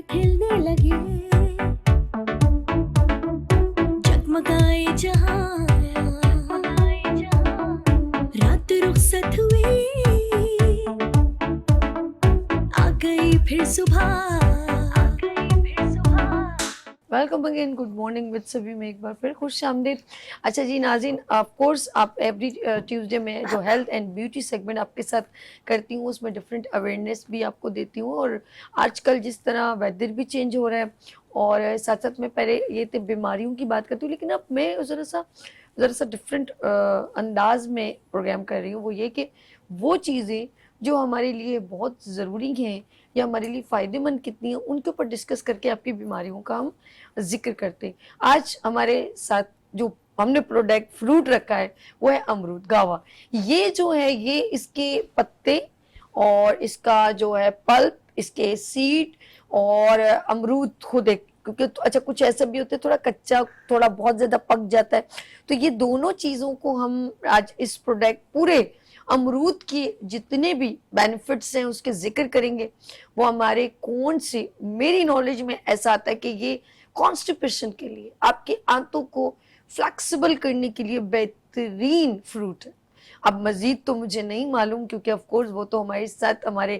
کھلنے لگے جگمگائے جہاں رات رخصت ہوئی آ گئی پھر صبح welcome again, good morning with سبھی میں ایک بار پھر خوش آمدید۔ اچھا جی ناظرین، آف کورس آپ ایوری ٹیوزڈے میں جو ہیلتھ اینڈ بیوٹی سیگمنٹ آپ کے ساتھ کرتی ہوں اس میں ڈفرینٹ اویئرنیس بھی آپ کو دیتی ہوں، اور آج کل جس طرح ویدر بھی چینج ہو رہا ہے اور ساتھ ساتھ میں پہلے یہ تھے بیماریوں کی بات کرتی ہوں، لیکن اب میں ذرا سا ڈفرینٹ انداز میں پروگرام کر رہی ہوں، وہ یہ کہ وہ چیزیں جو ہمارے لیے بہت ضروری ہیں یا ہمارے لیے فائدے مند کتنی ہیں ان کے اوپر ڈسکس کر کے آپ کی بیماریوں کا ہم ذکر کرتے ہیں۔ آج ہمارے ساتھ جو ہم نے پروڈکٹ فروٹ رکھا ہے وہ ہے امرود گاوا۔ یہ جو ہے یہ اس کے پتے اور اس کا جو ہے پلپ، اس کے سیڈ اور امرود خود ایک، کیونکہ اچھا کچھ ایسا بھی ہوتا ہے تھوڑا کچا، تھوڑا بہت زیادہ پک جاتا ہے، تو یہ دونوں چیزوں کو ہم آج اس پروڈکٹ پورے امرود کی جتنے بھی بینیفٹس ہیں اس کے ذکر کریں گے۔ وہ ہمارے کون سے، میری نالج میں ایسا آتا ہے کہ یہ کانسٹیپیشن کے لیے، آپ کے آنتوں کو فلیکسیبل کرنے کے لیے بہترین فروٹ ہے۔ اب مزید تو مجھے نہیں معلوم، کیونکہ آف کورس وہ تو ہمارے ساتھ ہمارے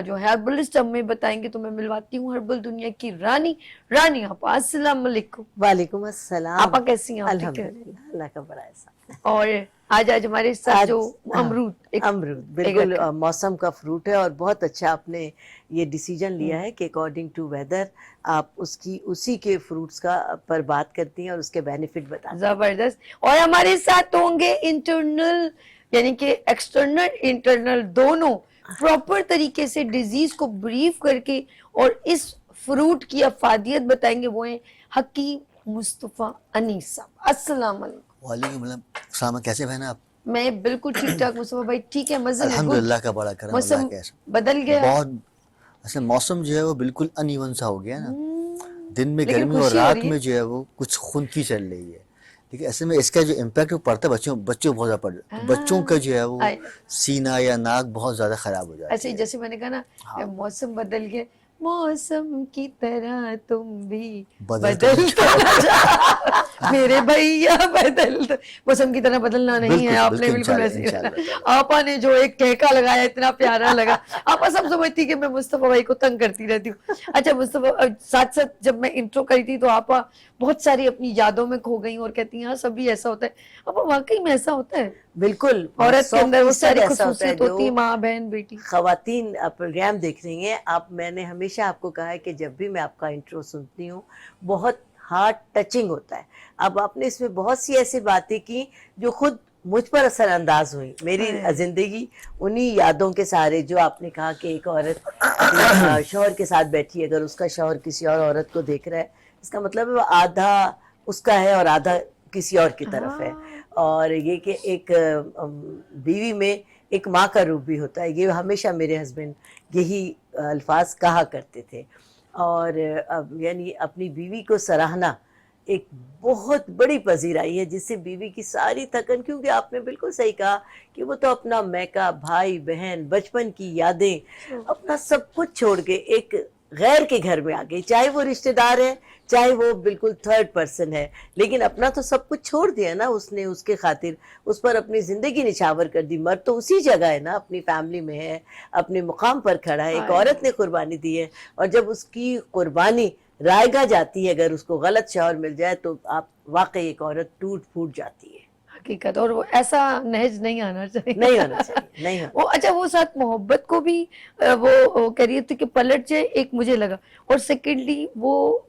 جو ہربلسٹ ہمیں بتائیں گے، تو میں ملواتی ہوں ہربل دنیا کی رانی آپا۔ السلام علیکم۔ وعلیکم السلام۔ آپا کیسی ہیں آپ؟ ٹھیک ہے؟ الحمدللہ، اللہ کا بڑا احسان۔ اور آج ہمارے ساتھ جو امرود امرود بالکل موسم کا فروٹ ہے، اور بہت اچھا آپ نے یہ ڈیسیجن لیا ہے کہ اکارڈنگ ٹو ویدر آپ اسی کے فروٹس کا پر بات کرتی ہیں اور اس کے بینیفٹ بتاتی ہیں۔ زبردست۔ اور ہمارے ساتھ ہوں گے انٹرنل یعنی کہ ایکسٹرنل انٹرنل دونوں پراپر طریقے سے ڈیزیز کو بریف کر کے اور اس فروٹ کی افادیت بتائیں گے، وہ ہیں حکیم مصطفیٰ انیس صاحب۔ السلام علیکم۔ وعلیکم السلام، کیسے بہن آپ؟ میں بالکل ٹھیک ٹھاک مصطفیٰ بھائی، ٹھیک ہے، مزے میں؟ الحمدللہ کا بڑا کرم، موسم اللہ کا احسان۔ بدل گیا بہت اصل موسم جو ہے وہ بالکل ان ایون سا ہو گیا نا، دن میں لیکن گرمی اور خوشی ہو رات رہی ہے۔ میں جو ہے وہ کچھ خنکی چل رہی ہے، لیکن ایسے میں اس کا جو امپیکٹ پڑتا ہے بچوں بہت زیادہ پڑتا ہے، بچوں کا جو ہے وہ سینہ یا ناک بہت زیادہ خراب ہو جاتی ایسے ہے۔ جیسے میں نے کہا نا موسم بدل گیا، موسم کی طرح تم بھی بدلتا جا میرے بھیا بدلتا، موسم کی طرح بدلنا نہیں ہے، آپ نے بالکل ایسے آپا نے جو ایک کہکا لگایا اتنا پیارا لگا۔ آپا سب سمجھتی کہ میں مصطفیٰ بھائی کو تنگ کرتی رہتی ہوں۔ اچھا مصطفیٰ، ساتھ ساتھ جب میں انٹرو کری تھی تو آپا بہت ساری اپنی یادوں میں کھو گئی اور کہتی ہیں ہاں سبھی ایسا ہوتا ہے۔ آپا واقعی میں ایسا ہوتا ہے؟ بالکل، عورت کے اندر وہ ساری ایسا ہوتا ہے خصوصیت ہوتی ہے، ماں بہن بیٹی۔ خواتین پروگرام دیکھ رہی ہیں آپ، میں نے ہمیشہ آپ کو کہا ہے کہ جب بھی میں آپ کا انٹرو سنتی ہوں بہت ہارٹ ٹچنگ ہوتا ہے۔ اب آپ نے اس میں بہت سی ایسی باتیں کی جو خود مجھ پر اثر انداز ہوئی، میری زندگی انہی یادوں کے سہارے، جو آپ نے کہا کہ ایک عورت شوہر کے ساتھ بیٹھی، اگر اس کا شوہر کسی اور عورت کو دیکھ رہا ہے، اس کا مطلب ہے وہ آدھا اس کا ہے اور آدھا کسی اور کی طرف ہے۔ اور یہ کہ ایک بیوی میں ایک ماں کا روپ بھی ہوتا ہے، یہ ہمیشہ میرے ہسبینڈ یہی الفاظ کہا کرتے تھے۔ اور یعنی اپنی بیوی کو سراہنا ایک بہت بڑی پذیرائی ہے، جس سے بیوی کی ساری تھکن، کیونکہ آپ نے بالکل صحیح کہا کہ وہ تو اپنا میکا، بھائی بہن، بچپن کی یادیں، اپنا سب کچھ چھوڑ کے ایک غیر کے گھر میں آ گئی، چاہے وہ رشتہ دار ہے، چاہے وہ بالکل تھرڈ پرسن ہے، لیکن اپنا تو سب کچھ چھوڑ دیا نا اس نے، اس کے خاطر اس پر اپنی زندگی نچھاور کر دی۔ مرد تو اسی جگہ ہے نا، اپنی فیملی میں ہے، اپنے مقام پر کھڑا ہے، ایک عورت نے قربانی دی ہے، اور جب اس کی قربانی رائگاں جاتی ہے، اگر اس کو غلط شوہر مل جائے تو آپ واقعی ایک عورت ٹوٹ پھوٹ جاتی ہے۔ حقیقت، اور وہ ایسا نہج نہیں آنا چاہیے، نہیں ہونا چاہیے، نہیں ہونا۔ وہ اچھا وہ ساتھ محبت کو بھی وہ کہہ رہی تھی کہ پلٹ جائے، ایک مجھے لگا، اور سیکنڈلی وہ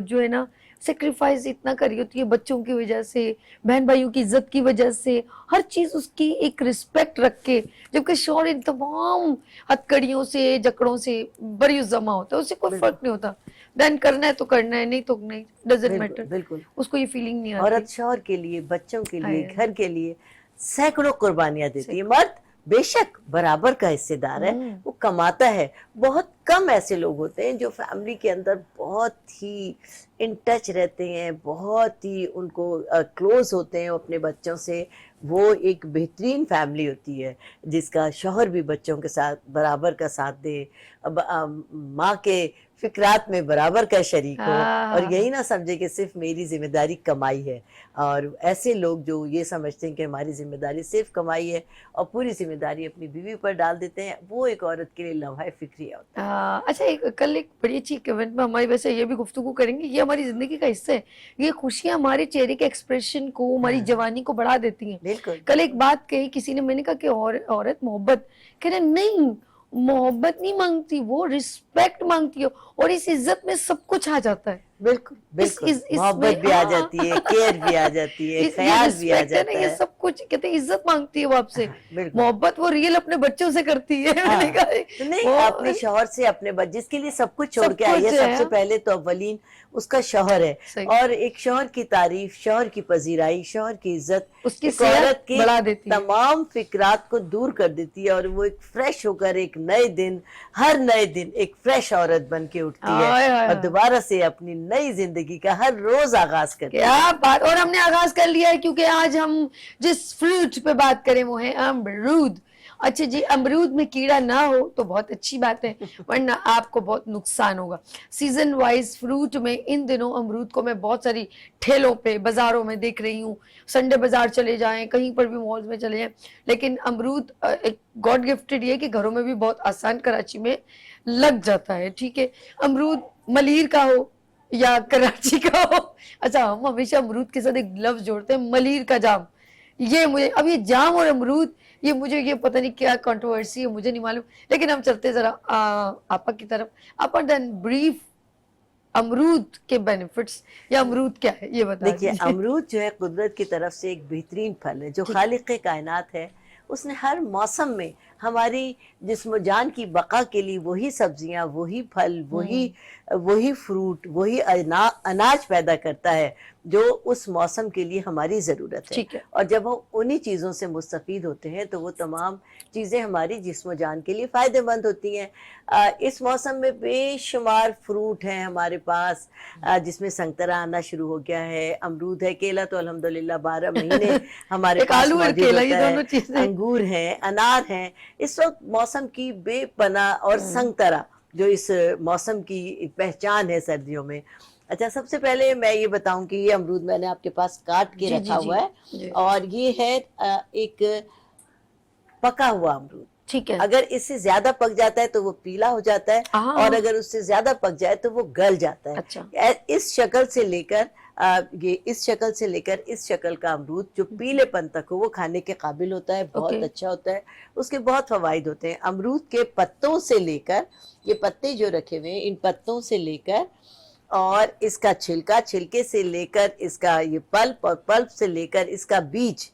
جو ہے نا سیکریفائز اتنا کری ہوتی ہے بچوں کی وجہ سے، بہن بھائیوں کی عزت کی وجہ سے، ہر چیز اس کی ایک رسپیکٹ رکھ کے، جبکہ شوہر ان تمام ہتکڑیوں سے جکڑوں سے بری جمع ہوتا ہے، اس سے کوئی فرق نہیں ہوتا، دین کرنا ہے تو کرنا ہے، نہیں تو نہیں، ڈزنٹ میٹر، بالکل، اس کو یہ فیلنگ نہیں آتی۔ عورت شوہر کے لیے، بچوں کے لیے، گھر کے لیے سینکڑوں قربانیاں دیتی ہے۔ مرد بے شک برابر کا حصے دار ہے، وہ کماتا ہے۔ بہت کم ایسے لوگ ہوتے ہیں جو فیملی کے اندر بہت ہی ان ٹچ رہتے ہیں، بہت ہی ان کو کلوز ہوتے ہیں اپنے بچوں سے۔ وہ ایک بہترین فیملی ہوتی ہے جس کا شوہر بھی بچوں کے ساتھ برابر کا ساتھ دے، ماں کے फिक्रात में बराबर का शरीक हो, हाँ। और यही ना समझे कि सिर्फ मेरी जिम्मेदारी कमाई है। और ऐसे लोग जो ये समझते हैं कि हमारी जिम्मेदारी सिर्फ कमाई है और पूरी जिम्मेदारी अपनी बीवी पर डाल देते हैं, वो एक औरत के लिए लम्हा फिक्रिया होता है। अच्छा, कल एक बड़ी अच्छी कमेंट में हमारी वैसे ये भी गुफ्तगू करेंगे, ये हमारी जिंदगी का हिस्सा है, ये खुशियां हमारे चेहरे के एक्सप्रेशन को, हमारी जवानी को बढ़ा देती हैं। बिल्कुल। कल एक बात कही किसी ने, मैंने कहा कि औरत मोहब्बत, कह रहे नहीं, मोहब्बत नहीं मांगती, वो रिस्पेक्ट मांगती है, और इस इज्जत में सब कुछ आ जाता है। बिल्कुल बिल्कुल, इसमें- मोहब्बत भी आ जाती है, केयर भी आ जाती है, ये ख्याल भी आ respect है जाता ना, ये है। सब कुछ कहते हैं, इज्जत मांगती है वो आपसे। बिल्कुल। मोहब्बत वो रियल अपने बच्चों से करती है। हाँ, मैंने कहा, तो नहीं, वो- अपने शौहर से, अपने जिसके लिए सब कुछ छोड़ सब के आई है, कुछ है। सबसे पहले तो अव्वलीन उसका शौहर है। सही। और एक शौहर की तारीफ, शौहर की पजीराई, शौहर की इज्जत उसकी एक सेहत औरत की बढ़ा देती है। तमाम फिक्रात को दूर कर देती है, और वो एक फ्रेश होकर एक नए दिन, हर नए दिन एक फ्रेश औरत बन के उठती हाय, हाय, है, और हाय। दोबारा से अपनी नई जिंदगी का हर रोज आगाज करती है। क्या बात, और हमने आगाज कर लिया है, क्योंकि आज हम जिस फ्रूट पे बात करें वो है अमरूद। अच्छा जी, अमरूद में कीड़ा ना हो तो बहुत अच्छी बात है, वरना आपको बहुत नुकसान होगा। सीजन वाइज फ्रूट में इन दिनों अमरूद को मैं बहुत सारी ठेलों पे, बाजारों में देख रही हूँ। संडे बाजार चले जाएं, कहीं पर भी मॉल्स में चले जाएं, लेकिन अमरूद एक गॉड गिफ्टेड ये कि घरों में भी बहुत आसान कराची में लग जाता है। ठीक है, अमरूद मलीर का हो या कराची का हो, अच्छा हम हमेशा अमरूद के साथ एक लफ्ज जोड़ते हैं, मलीर का जाम। ये मुझे, अब ये जाम और अमरूद, ये मुझे, ये पता नहीं क्या कंट्रोवर्सी है, मुझे नहीं मालूम, लेकिन हम चलते जरा आपा की तरफ। आपा देन ब्रीफ अमरूद के बेनिफिट्स, या अमरूद क्या है ये बता देखिए, दीजिए। अमरूद जो है कुदरत की तरफ से एक बेहतरीन फल है, जो खालिक कायनात है, उसने हर मौसम में हमारी जिस्म जान की बका के लिए वही सब्जियां, वही फल, वही फ्रूट, वही अनाज पैदा करता है जो उस मौसम के लिए हमारी ज़रूरत है। ठीक है। और जब हम उन्हीं चीज़ों से मुस्तफ़ीद होते हैं तो वो तमाम चीज़ें हमारी जिस्म जान के लिए फ़ायदेमंद होती हैं। इस मौसम में बेशुमार फ्रूट हैं हमारे पास, जिसमें संतरा आना शुरू हो गया है, अमरूद है, केला तो अल्हम्दुलिल्लाह 12 महीने हमारे एक पास आलू और मौजूद केला, होता ये है। दोनों चीजें। अंगूर हैं, अनार हैं, इस वक्त मौसम की बेपना, और संतरा जो इस मौसम की पहचान है सर्दियों में। अच्छा, सबसे पहले मैं ये बताऊं कि ये अमरूद मैंने आपके पास काट के जी, रखा जी, हुआ जी। है, और ये है एक पका हुआ अमरूद। ठीक है। अगर इससे ज्यादा पक जाता है तो वो पीला हो जाता है, हाँ। और अगर उससे ज्यादा पक जाए तो वो गल जाता है। अच्छा। इस शक्ल से लेकर ये इस शक्ल से लेकर इस शक्ल का अमरूद जो पीलेपन तक हो वो खाने के काबिल होता है, बहुत ओके। अच्छा होता है, उसके बहुत फवाइद होते हैं। अमरूद के पत्तों से लेकर, ये पत्ते जो रखे हुए हैं, इन पत्तों से लेकर और इसका छिलका, छिलके से लेकर इसका ये पल्प, और पल्प से लेकर इसका बीज,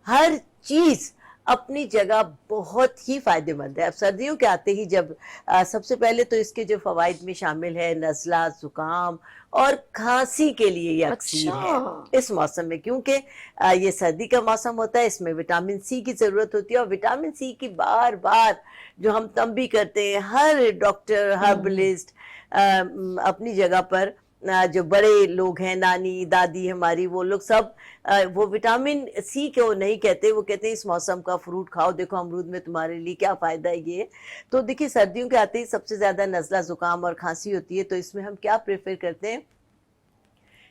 हर चीज अपनी जगह बहुत ही फायदेमंद है। अब सर्दियों के आते ही जब सबसे पहले तो इसके जो फवाइद में शामिल है नज़ला, जुकाम और खांसी के लिए ये अक्सीर अच्छा। है इस मौसम में, क्योंकि ये सर्दी का मौसम होता है, इसमें विटामिन सी की ज़रूरत होती है, और विटामिन सी की बार बार जो हम तंबी करते हैं, हर डॉक्टर, हर्बलिस्ट अपनी जगह पर, जो बड़े लोग हैं, नानी दादी हमारी, वो लोग सब वो विटामिन सी को नहीं कहते, वो कहते हैं इस मौसम का फ्रूट खाओ, देखो अमरूद में तुम्हारे लिए क्या फ़ायदा है ये। तो देखिए, सर्दियों के आते ही सबसे ज़्यादा नज़ला, ज़ुकाम और खांसी होती है, तो इसमें हम क्या प्रेफर करते हैं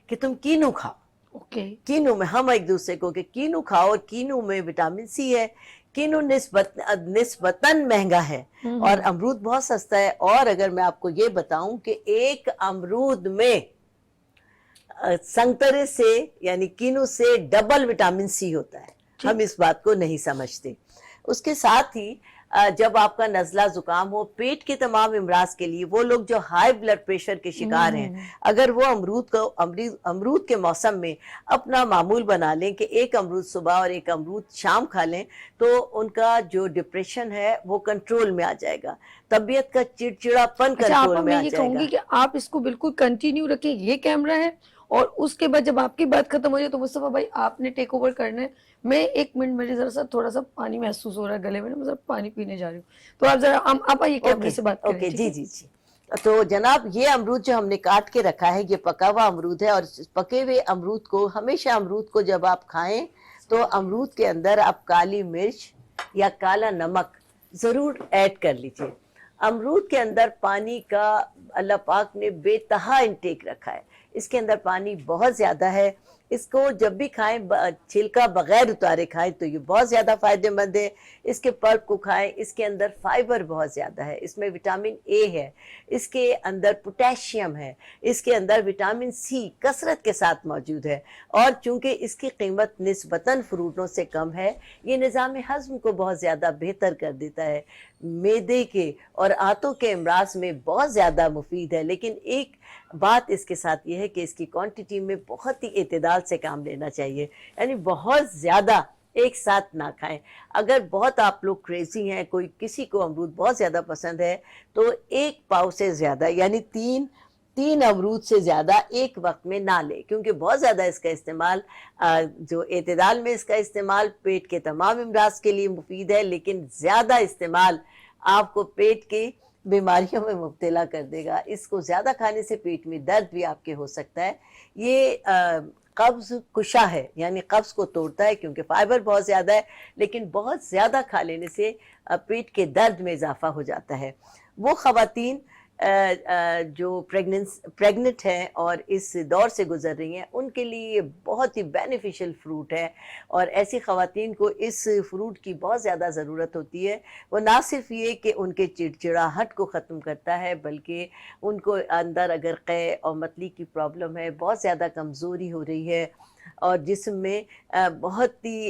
कि तुम कीनू खाओ। ओके। कीनू में हम एक दूसरे को कि कीनू खाओ, और कीनू में विटामिन सी है। कीनू निस्बतन महंगा है और अमरूद बहुत सस्ता है। और अगर मैं आपको ये बताऊं कि एक अमरूद में संतरे से यानी कीनू से डबल विटामिन सी होता है, हम इस बात को नहीं समझते। उसके साथ ही जब आपका नज़ला जुकाम हो, पेट के तमाम इमराज के लिए, वो लोग जो हाई ब्लड प्रेशर के शिकार हैं, अगर वो अमरूद के मौसम में अपना मामूल बना लें कि एक अमरूद सुबह और एक अमरूद शाम खा लें, तो उनका जो डिप्रेशन है वो कंट्रोल में आ जाएगा, तबीयत का चिड़चिड़ापन कंट्रोल में आ ये जाएगा। कहूंगी कि आप इसको बिल्कुल कंटिन्यू रखें, ये कैमरा है, और उसके बाद जब आपकी बात खत्म हो जाए तो मुस्तफा भाई आपने टेक ओवर करना है। मैं 1 मिनट, मेरे जरा सा थोड़ा सा पानी महसूस हो रहा है गले में, मैं जरा पानी पीने जा रही हूँ, तो आप जरा आप आइए कैमरे से बात करें। ओके, ठीक जी है? जी जी। तो जनाब, ये अमरूद जो हमने काट के रखा है, ये पका हुआ अमरूद है, और पके हुए अमरूद को हमेशा, अमरूद को जब आप खाएं तो अमरूद के अंदर आप काली मिर्च या काला नमक ज़रूर ऐड कर लीजिए। अमरूद के अंदर पानी का अल्लाह पाक ने बेतहा इंटेक रखा है, इसके अंदर पानी बहुत ज़्यादा है। इसको जब भी खाएं छिलका बगैर उतारे खाएं तो ये बहुत ज़्यादा फ़ायदेमंद है। इसके पल्प को खाएं, इसके अंदर फाइबर बहुत ज़्यादा है, इसमें विटामिन ए है, इसके अंदर पोटेशियम है, इसके अंदर विटामिन सी कसरत के साथ मौजूद है। और चूँकि इसकी कीमत निस्बतन फ्रूटों से कम है, ये निज़ाम हज़म को बहुत ज़्यादा बेहतर कर देता है, मैदे के और आंतों के अमराज में बहुत ज़्यादा मुफीद है। लेकिन एक बात इसके साथ ये है कि इसकी क्वांटिटी में बहुत ही एतदाल से काम लेना चाहिए, यानी बहुत ज़्यादा एक साथ ना खाएं। अगर बहुत आप लोग क्रेजी हैं, कोई किसी को अमरूद बहुत ज़्यादा पसंद है तो एक पाव से ज़्यादा यानी तीन अमरूद से ज़्यादा एक वक्त में ना ले, क्योंकि बहुत ज़्यादा इसका इस्तेमाल जो एतदाल में इसका इस्तेमाल पेट के तमाम अमराज के लिए मुफीद है, लेकिन ज़्यादा इस्तेमाल आपको पेट की बीमारियों में मुब्तला कर देगा। इसको ज़्यादा खाने से पेट में दर्द भी आपके हो सकता है। ये कब्ज़ कुशा है, यानी कब्ज़ को तोड़ता है, क्योंकि फाइबर बहुत ज़्यादा है, लेकिन बहुत ज़्यादा खा लेने से पेट के दर्द में इजाफ़ा हो जाता है। वो ख़वातीन जो प्रेग्नेंट हैं और इस दौर से गुजर रही हैं, उनके लिए ये बहुत ही बेनिफिशियल फ्रूट है और ऐसी ख़वातीन को इस फ्रूट की बहुत ज़्यादा ज़रूरत होती है। वो ना सिर्फ ये कि उनके चिड़चिड़ाहट को ख़त्म करता है, बल्कि उनको अंदर अगर क़े और मतली की प्रॉब्लम है, बहुत ज़्यादा कमज़ोरी हो रही है और जिस्म में बहुत ही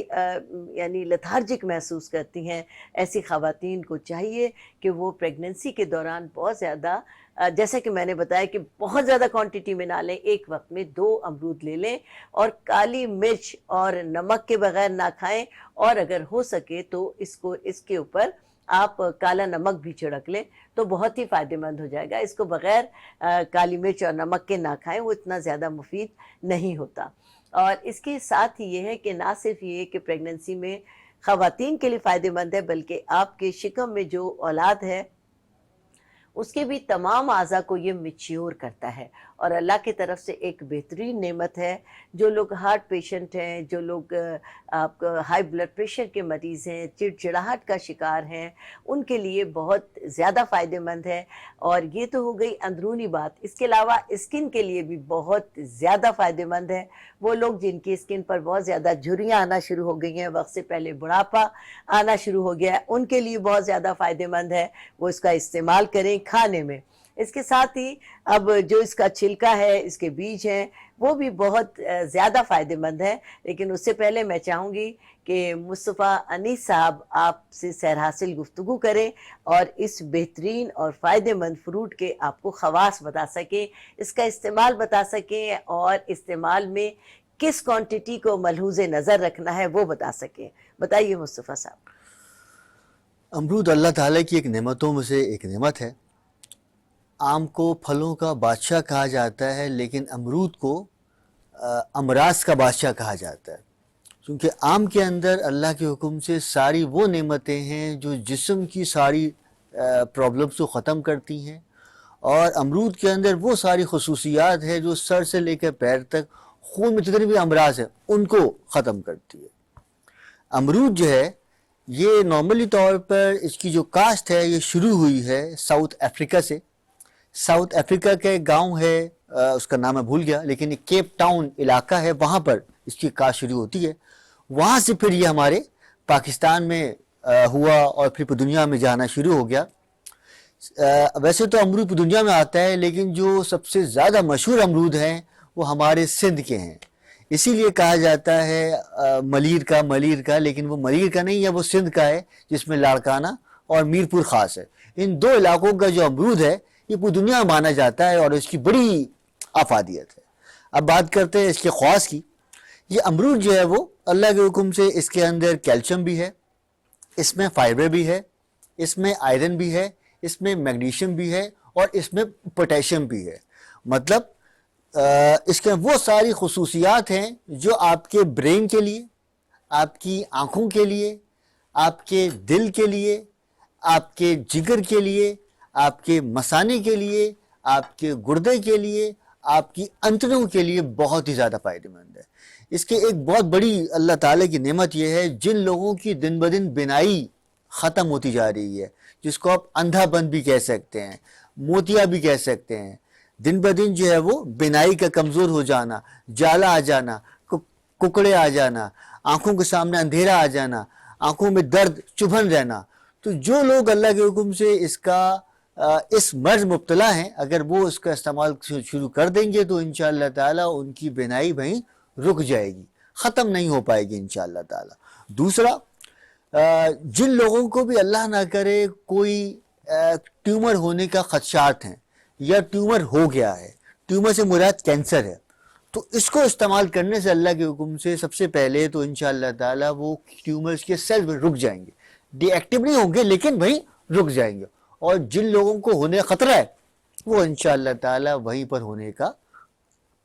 यानी लथार्जिक महसूस करती हैं, ऐसी ख़वातीन को चाहिए कि वो प्रेगनेंसी के दौरान बहुत ज़्यादा जैसा कि मैंने बताया कि बहुत ज़्यादा क्वांटिटी में ना लें, एक वक्त में 2 अमरूद ले लें और काली मिर्च और नमक के बगैर ना खाएं, और अगर हो सके तो इसके ऊपर आप काला नमक भी छिड़क लें तो बहुत ही फ़ायदेमंद हो जाएगा। इसको बग़ैर काली मिर्च और नमक के ना खाएं, वो इतना ज़्यादा मुफीद नहीं होता। और इसके साथ ही ये है कि ना सिर्फ ये कि प्रेगनेंसी में ख़वातीन के लिए फ़ायदेमंद है, बल्कि आपके शिकम में जो औलाद है उसके भी तमाम आज़ा को ये मैच्योर करता है और अल्लाह की तरफ से एक बेहतरीन नेमत है। जो लोग हार्ट पेशेंट हैं, जो लोग आपका हाई ब्लड प्रेशर के मरीज़ हैं, चिड़चिड़ाहट का शिकार हैं, उनके लिए बहुत ज़्यादा फ़ायदेमंद है। और ये तो हो गई अंदरूनी बात। इसके अलावा स्किन के लिए भी बहुत ज़्यादा फ़ायदेमंद है। वो लोग जिनकी स्किन पर बहुत ज़्यादा झुर्रियाँ आना शुरू हो गई हैं, वक्त से पहले बुढ़ापा आना शुरू हो गया है, उनके लिए बहुत ज़्यादा फ़ायदेमंद है। वो इसका इस्तेमाल करें खाने में। इसके साथ ही अब जो इसका छिलका है, इसके बीज हैं, वो भी बहुत ज़्यादा फ़ायदेमंद है। लेकिन उससे पहले मैं चाहूँगी कि मुस्तफ़ा अनीस साहब आपसे सैर हासिल गुफ्तगू करें और इस बेहतरीन और फ़ायदेमंद फ्रूट के आपको ख़वास बता सकें, इसका इस्तेमाल बता सकें और इस्तेमाल में किस क्वांटिटी को मलहूज़ नज़र रखना है वो बता सकें। बताइए मुस्तफ़ा साहब। अमरूद अल्लाह ताला की एक नेमतों में से एक नेमत है। आम को फलों का बादशाह कहा जाता है, लेकिन अमरूद को अमराज का बादशाह कहा जाता है, क्योंकि आम के अंदर अल्लाह के हुक्म से सारी वो नेमतें हैं जो जिस्म की सारी प्रॉब्लम्स को ख़त्म करती हैं, और अमरूद के अंदर वो सारी खसूसियात है जो सर से लेकर पैर तक खून में जितने भी अमराज हैं उनको ख़त्म करती है। अमरूद जो है ये नॉर्मली तौर पर इसकी जो काश्त है ये शुरू हुई है साउथ अफ्रीका से। साउथ अफ्रीका के गांव है, उसका नाम मैं भूल गया, लेकिन केप टाउन इलाका है, वहाँ पर इसकी काश्त शुरू होती है। वहाँ से फिर ये हमारे पाकिस्तान में हुआ और फिर दुनिया में जाना शुरू हो गया। वैसे तो अमरूद दुनिया में आता है, लेकिन जो सबसे ज़्यादा मशहूर अमरूद हैं वो हमारे सिंध के हैं। इसीलिए कहा जाता है मलीर का, लेकिन वो मलीर का नहीं है, वो सिंध का है, जिसमें लाड़काना और मीरपुर ख़ास है। इन 2 इलाकों का जो अमरूद है ये पूरी दुनिया में माना जाता है और इसकी बड़ी आफादियत है। अब बात करते हैं इसके ख़वास की। ये अमरूद जो है वो अल्लाह के हुक्म से इसके अंदर कैल्शियम भी है, इसमें फाइबर भी है, इसमें आयरन भी है, इसमें मैग्नीशियम भी है और इसमें पोटेशियम भी है। मतलब इसके वो सारी खसूसियात हैं जो आपके ब्रेन के लिए, आपकी आँखों के लिए, आपके दिल के लिए, आपके जिगर के लिए, आपके मसाने के लिए, आपके गुर्दे के लिए, आपकी अंतड़ों के लिए बहुत ही ज़्यादा फ़ायदेमंद है। इसके एक बहुत बड़ी अल्लाह ताला की नेमत यह है, जिन लोगों की दिन ब दिन बिनाई ख़त्म होती जा रही है, جس کو آپ اندھاپن بھی کہہ سکتے ہیں, موتیا بھی کہہ سکتے ہیں, دن بہ دن جو ہے وہ بینائی کا کمزور ہو جانا, جالا آ جانا, ککڑے آ جانا, آنکھوں کے سامنے اندھیرا آ جانا, آنکھوں میں درد, چبھن رہنا. تو جو لوگ اللہ کے حکم سے اس مرض مبتلا ہیں, اگر وہ اس کا استعمال شروع کر دیں گے تو انشاءاللہ تعالیٰ ان کی بینائی وہیں رک جائے گی, ختم نہیں ہو پائے گی انشاءاللہ تعالیٰ. دوسرا, جن لوگوں کو بھی اللہ نہ کرے کوئی ٹیومر ہونے کا خدشات ہیں یا ٹیومر ہو گیا ہے, ٹیومر سے مراد کینسر ہے, تو اس کو استعمال کرنے سے اللہ کے حکم سے سب سے پہلے تو انشاءاللہ تعالیٰ وہ ٹیومرز کے سیل میں رک جائیں گے, ڈی ایکٹیو نہیں ہوں گے لیکن وہیں رک جائیں گے, اور جن لوگوں کو ہونے خطرہ ہے وہ انشاءاللہ تعالیٰ وہیں پر ہونے کا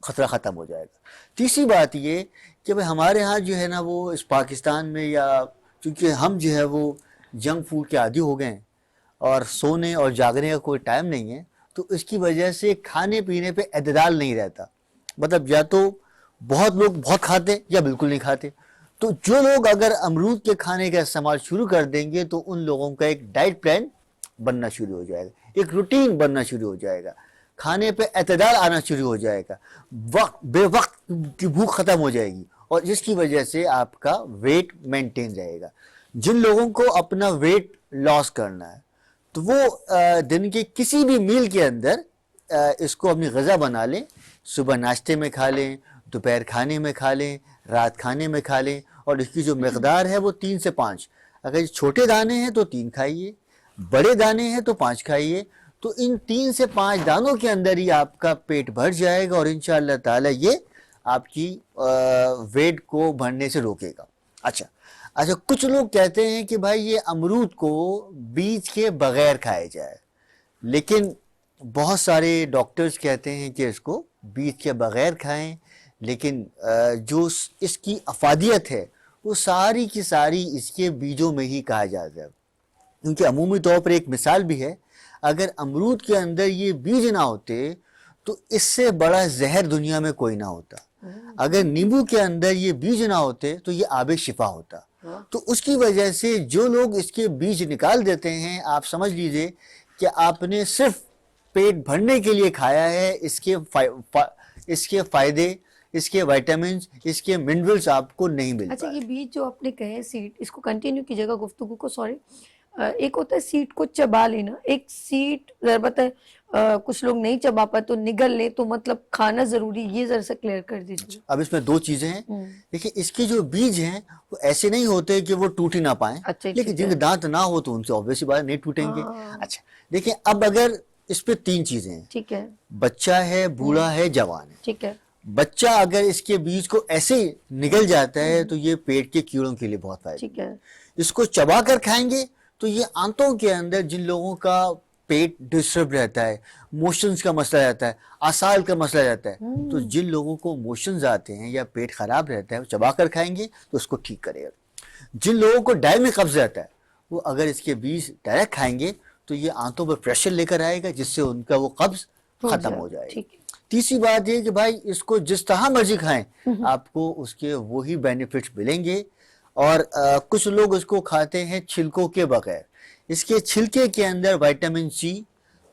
خطرہ ختم ہو جائے گا. تیسری بات یہ کہ بھئی ہمارے ہاں جو ہے نا وہ اس پاکستان میں, یا چونکہ ہم جو ہے وہ جنک فوڈ کے عادی ہو گئے ہیں اور سونے اور جاگنے کا کوئی ٹائم نہیں ہے, تو اس کی وجہ سے کھانے پینے پہ اعتدال نہیں رہتا. مطلب یا تو بہت لوگ بہت کھاتے یا بالکل نہیں کھاتے. تو جو لوگ اگر امرود کے کھانے کا استعمال شروع کر دیں گے تو ان لوگوں کا ایک ڈائٹ پلان بننا شروع ہو جائے گا, ایک روٹین بننا شروع ہو جائے گا, کھانے پہ اعتدال آنا شروع ہو جائے گا, بے وقت کی بھوک ختم ہو جائے گی, اور جس کی وجہ سے آپ کا ویٹ مینٹین رہے گا. جن لوگوں کو اپنا ویٹ لاس کرنا ہے تو وہ دن کے کسی بھی میل کے اندر اس کو اپنی غذا بنا لیں, صبح ناشتے میں کھا لیں, دوپہر کھانے میں کھا لیں, رات کھانے میں کھا لیں, اور اس کی جو مقدار ہے وہ 3 سے 5. اگر چھوٹے دانے ہیں تو 3 کھائیے, بڑے دانے ہیں تو 5 کھائیے. تو ان 3 سے 5 دانوں کے اندر ہی آپ کا پیٹ بھر جائے گا, اور انشاءاللہ تعالی یہ آپ کی ویٹ کو بڑھنے سے روکے گا. اچھا, کچھ لوگ کہتے ہیں کہ بھائی یہ امرود کو بیج کے بغیر کھایا جائے, لیکن بہت سارے ڈاکٹرز کہتے ہیں کہ اس کو بیج کے بغیر کھائیں, لیکن جو اس کی افادیت ہے وہ ساری کی ساری اس کے بیجوں میں ہی کہا جاتا ہے. کیونکہ عمومی طور پر ایک مثال بھی ہے, اگر امرود کے اندر یہ بیج نہ ہوتے تو اس سے بڑا زہر دنیا میں کوئی نہ ہوتا. اگر نیمبو کے اندر یہ بیج نہ ہوتے تو یہ آب شفا ہوتا. تو اس کی وجہ سے جو لوگ اس کے بیج نکال دیتے ہیں, آپ سمجھ لیجئے کہ آپ نے صرف پیٹ بھرنے کے لیے کھایا ہے, اس کے فائدے, اس کے وائٹامنز, اس کے منرلز آپ کو نہیں ملتے. اچھا, یہ بیج جو آپ نے کہے سیڈ, اس کو کنٹینیو کیجیے گا گفتگو کو. سوری, ایک ہوتا ہے سیٹ کو چبا لینا, ایک سیٹ ضرورت ہے, کچھ لوگ نہیں چبا پائے تو نگل لیں, تو مطلب کھانا ضروری, یہ ذرا سا کلیئر کر دیجیے. اب اس میں 2 چیزیں ہیں. دیکھیں, اس کے جو بیج ہیں وہ ایسے نہیں ہوتے کہ وہ ٹوٹ ہی نہ پائیں, لیکن جن کے دانت نہ ہو تو ان سے obviously بات نہیں ٹوٹیں گے. اچھا دیکھیں, اب اگر اس پہ 3 چیزیں ہیں, ٹھیک ہے, بچہ ہے, بوڑھا ہے, جوان ہے. ٹھیک ہے. بچہ اگر اس کے بیج کو ایسے نگل جاتا ہے تو یہ پیٹ کے کیڑوں کے لیے بہت فائدہ. ٹھیک ہے. اس کو چبا کر کھائیں گے تو یہ آنتوں کے اندر جن لوگوں کا پیٹ ڈسٹرب رہتا ہے, موشنز کا مسئلہ رہتا ہے, آسال کا مسئلہ رہتا ہے, تو جن لوگوں کو موشنز آتے ہیں یا پیٹ خراب رہتا ہے وہ چبا کر کھائیں گے تو اس کو ٹھیک کرے گا. جن لوگوں کو دائمی قبض رہتا ہے وہ اگر اس کے بیج ڈائریکٹ کھائیں گے تو یہ آنتوں پر پریشر لے کر آئے گا, جس سے ان کا وہ قبض ختم ہو جائے گا. تیسری بات یہ کہ بھائی اس کو جس طرح مرضی کھائیں آپ کو اس کے وہی بینیفٹس ملیں گے. اور کچھ لوگ اس کو کھاتے ہیں چھلکوں کے بغیر. اس کے چھلکے کے اندر وائٹامن سی,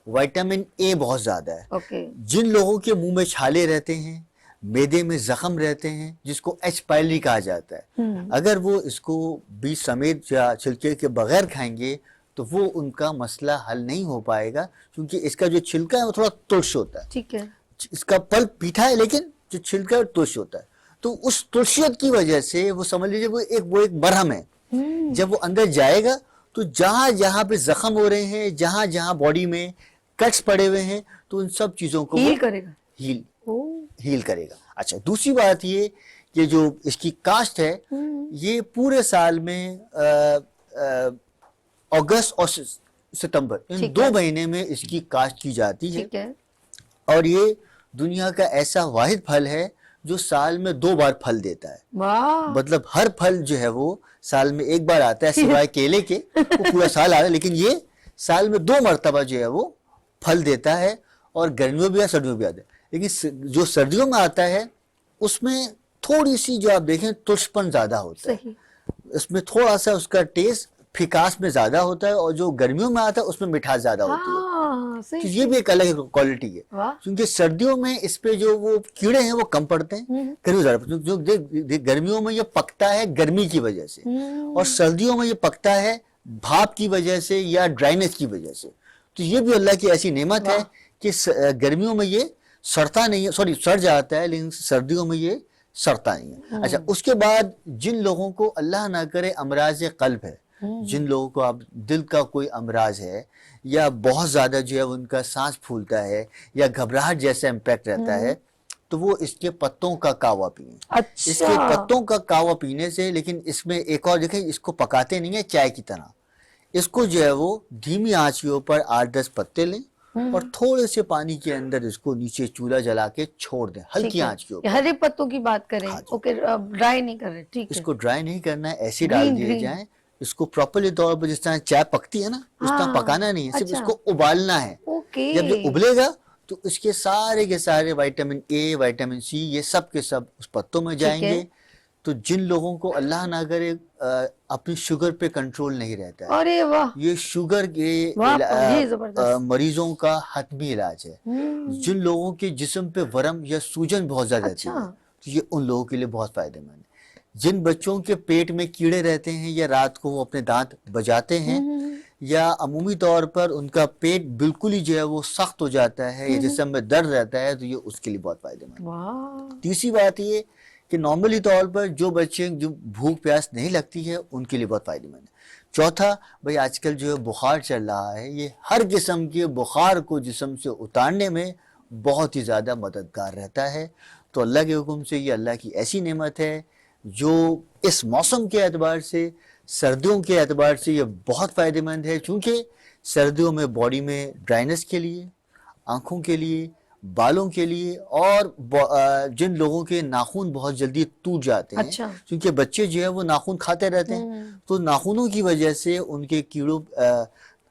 وائٹامن اے بہت زیادہ ہے. جن لوگوں کے منہ میں چھالے رہتے ہیں, معدے میں زخم رہتے ہیں, جس کو ایچ پائلی کہا جاتا ہے, اگر وہ اس کو بیج سمیت یا چھلکے کے بغیر کھائیں گے تو وہ ان کا مسئلہ حل نہیں ہو پائے گا, کیونکہ اس کا جو چھلکا ہے وہ تھوڑا ترش ہوتا ہے. ٹھیک ہے. اس کا پلپ میٹھا ہے لیکن جو چھلکا ہے ترش ہوتا ہے. تو اس ترشیت کی وجہ سے وہ سمجھ لیجیے وہ ایک برہم ہے. جب وہ اندر جائے گا تو جہاں جہاں پہ زخم ہو رہے ہیں, جہاں جہاں باڈی میں کٹس پڑے ہوئے ہیں, تو ان سب چیزوں کو ہیل کرے گا. ہیل کرے گا. اچھا, دوسری بات یہ کہ جو اس کی کاشت ہے یہ پورے سال میں اگست اور ستمبر ان 2 مہینے میں اس کی کاشت کی جاتی ہے. اور یہ دنیا کا ایسا واحد پھل ہے جو سال میں 2 بار پھل دیتا ہے. مطلب ہر پھل جو ہے وہ سال میں 1 بار آتا ہے, سوائے کیلے کے وہ پورا سال آ رہا ہے, لیکن یہ سال میں 2 مرتبہ جو ہے وہ پھل دیتا ہے. اور گرمیوں بھی سردیوں بھی آتا ہے. لیکن جو سردیوں میں آتا ہے اس میں تھوڑی سی جو آپ دیکھیں ترش پن زیادہ ہوتا ہے, اس میں تھوڑا سا اس کا ٹیسٹ फिकास में ज्यादा होता है और जो गर्मियों में आता है उसमें मिठास ज्यादा होती है। हाँ तो सही ये भी एक अलग क्वालिटी है, वाह क्योंकि सर्दियों में इस पे जो वो कीड़े हैं वो कम पड़ते हैं, गर्मियों ज्यादा पड़ते हैं। जो गर्मियों में ये पकता है गर्मी की वजह से, और सर्दियों में ये पकता है भाप की वजह से या ड्राइनेस की वजह से। तो ये भी अल्लाह की ऐसी नेमत है कि गर्मियों में ये सड़ता नहीं है, सॉरी सड़ जाता है, लेकिन सर्दियों में ये सड़ता नहीं है। अच्छा, उसके बाद जिन लोगों को अल्लाह ना करे अमराज कल्ब है, जिन लोगों को आप दिल का कोई अमराज है या बहुत ज्यादा जो है उनका सांस फूलता है या घबराहट जैसा इम्पैक्ट रहता है, तो वो इसके पत्तों का कावा पिए। अच्छा इसके पत्तों का कावा पीने से, लेकिन इसमें एक और देखें, इसको पकाते नहीं है चाय की तरह, इसको जो है वो धीमी आंच के ऊपर 8-10 पत्ते लें और थोड़े से पानी के अंदर इसको नीचे चूल्हा जला के छोड़ दें हल्की आंच के ऊपर। हरे पत्तों की बात करें, ओके, ड्राई नहीं कर रहे, ठीक है। इसको ड्राई नहीं करना है, ऐसे डाल दिए जाए। इसको प्रॉपरली तौर पर जिस तरह चाय पकती है ना, उस तरह पकाना नहीं है, सिर्फ इसको उबालना है। ओके, जब ये उबलेगा तो इसके सारे के सारे विटामिन ए, विटामिन सी, ये सब के सब उस पत्तों में जाएंगे। तो जिन लोगों को अल्लाह ना करे अपनी शुगर पे कंट्रोल नहीं रहता है, अरे वाह, ये शुगर के मरीजों का हतमी इलाज है। जिन लोगों के जिस्म पे वरम या सूजन बहुत ज्यादा रहती है, तो ये उन लोगों के लिए बहुत फायदेमंद है। जिन बच्चों के पेट में कीड़े रहते हैं या रात को वो अपने दांत बजाते हैं या अमूमी तौर पर उनका पेट बिल्कुल ही जो है वो सख्त हो जाता है या जिस्म में दर्द रहता है, तो ये उसके लिए बहुत फायदेमंद है। तीसरी बात ये कि नॉर्मली तौर पर जो बच्चे जो भूख प्यास नहीं लगती है उनके लिए बहुत फायदेमंद है। चौथा, भाई आजकल जो है बुखार चल रहा है, ये हर किस्म के बुखार को जिस्म से उतारने में बहुत ही ज़्यादा मददगार रहता है। तो अल्लाह के हुक्म से ये अल्लाह की ऐसी नेमत है जो इस मौसम के एतबार से, सर्दियों के एतबार से ये बहुत फ़ायदेमंद है, क्योंकि सर्दियों में बॉडी में ड्राइनेस के लिए, आँखों के लिए, बालों के लिए, और जिन लोगों के नाखून बहुत जल्दी टूट जाते हैं, अच्छा। क्योंकि बच्चे जो है वो नाखून खाते रहते हैं, तो नाखूनों की वजह से उनके कीड़ों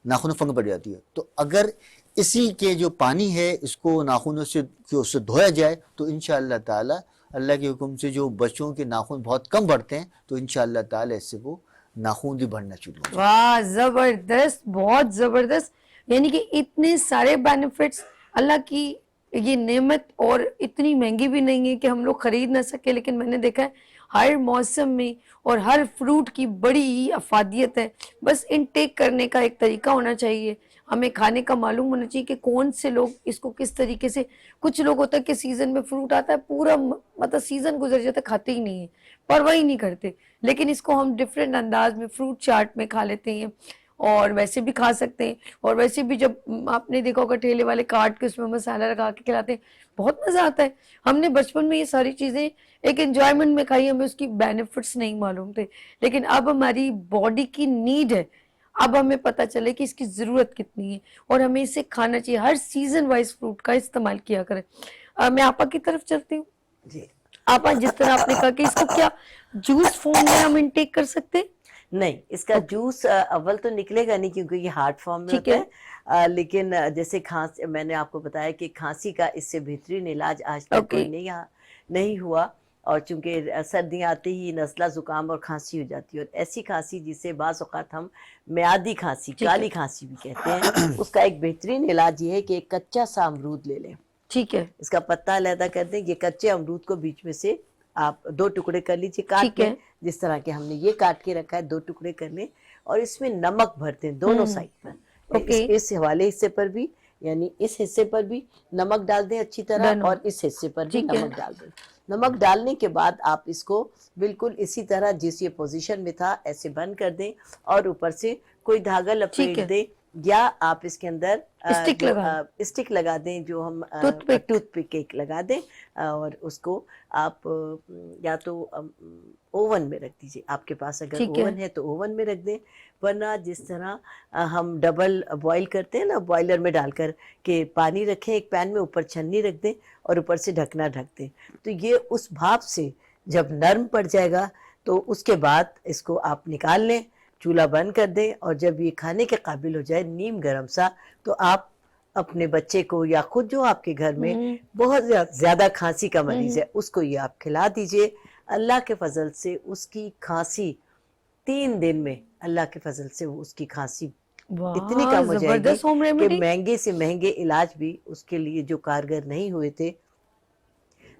नाखूनों फंग पड़ जाती है। तो अगर इसी के जो पानी है इसको नाखूनों से उससे धोया जाए तो इंशाअल्लाह ताला अल्लाह के हुक्म से जो बच्चों के नाखून बहुत कम बढ़ते हैं, तो इंशाअल्लाह ताला इससे वो नाखून भी बढ़ना शुरू हो जाए। वाह, जबरदस्त, बहुत जबरदस्त। यानी कि इतने सारे बेनिफिट्स, अल्लाह की ये नेमत, और इतनी महंगी भी नहीं है कि हम लोग खरीद ना सके। लेकिन मैंने देखा है हर मौसम में और हर फ्रूट की बड़ी ही अफादियत है। बस इनटेक करने का एक तरीका होना चाहिए, हमें खाने का मालूम होना चाहिए कि कौन से लोग इसको किस तरीके से। कुछ लोग होता है कि सीजन में फ्रूट आता है, पूरा मतलब सीजन गुजर जाता है, खाते ही नहीं है, परवाह ही नहीं करते। लेकिन इसको हम डिफरेंट अंदाज में फ्रूट चाट में खा लेते हैं, और वैसे भी खा सकते हैं। और वैसे भी जब आपने देखा होगा ठेले वाले काट के उसमें मसाला लगा के खिलाते हैं, बहुत मज़ा आता है। हमने बचपन में ये सारी चीज़ें एक एंजॉयमेंट में खाई, हमें उसकी बेनिफिट्स नहीं मालूम थे। लेकिन अब हमारी बॉडी की नीड है, अब हमें पता चले कि इसकी ज़रूरत कितनी है और हमें इसे खाना चाहिए। हर सीजन वाइज फ्रूट का इस्तेमाल किया करें। मैं आपा की तरफ चलती हूँ जी। आपा, जिस तरह आपने कहा कि इसको क्या जूस फॉर्म में हम इनटेक कर सकते हैं? नहीं, इसका जूस अव्वल तो निकलेगा नहीं, क्योंकि ये हार्ड फॉर्म में होता है। लेकिन जैसे खांसी, मैंने आपको बताया कि खांसी का इससे बेहतरीन इलाज आज तक कोई नहीं हुआ। और चूंकि सर्दियाँ आते ही नज़ला ज़ुकाम और खांसी हो जाती है, और ऐसी खांसी जिसे बाज़ औक़ात हम म्यादी खांसी, काली खांसी भी कहते हैं, उसका एक बेहतरीन इलाज ये है कि एक कच्चा सा अमरूद ले लें। ठीक है, इसका पत्ता अलहदा कर दें। ये कच्चे अमरूद को बीच में से आप 2 टुकड़े कर लीजिए, काट के, जिस तरह के हमने ये काट के रखा है 2 टुकड़े कर लें, और इसमें नमक भरते हैं दोनों साइड पर। इस वाले हिस्से पर भी, यानी इस हिस्से पर भी नमक डाल दें अच्छी तरह, और इस हिस्से पर भी नमक डाल दें। नमक डालने के बाद आप इसको बिल्कुल इसी तरह जिस ये पोजीशन में था ऐसे बंद कर दें, और ऊपर से कोई धागा लपेट दें, या आप इसके अंदर स्टिक लगा दें, जो हम टूथपिक एक लगा दें, और उसको आप या तो ओवन में रख दीजिए। आपके पास अगर ओवन है तो ओवन में रख दें, वरना जिस तरह हम डबल बॉईल करते हैं ना, बॉयलर में डालकर के पानी रखें एक पैन में, ऊपर छन्नी रख दें और ऊपर से ढकना ढक दें। तो ये उस भाप से जब नरम पड़ जाएगा तो उसके बाद इसको आप निकाल लें, चूल्हा बंद कर दें, और जब ये खाने के काबिल हो जाए नीम गरम सा, तो आप अपने बच्चे को या खुद जो आपके घर में बहुत ज्यादा खांसी का मरीज है उसको ये आप खिला दीजिए। अल्लाह के फजल से उसकी खांसी 3 दिन में अल्लाह के फजल से वो उसकी खांसी वाह, इतनी कम हो जबरदस्त होम जाएगी कि रेमेडी। महंगे से महंगे इलाज भी उसके लिए जो कारगर नहीं हुए थे,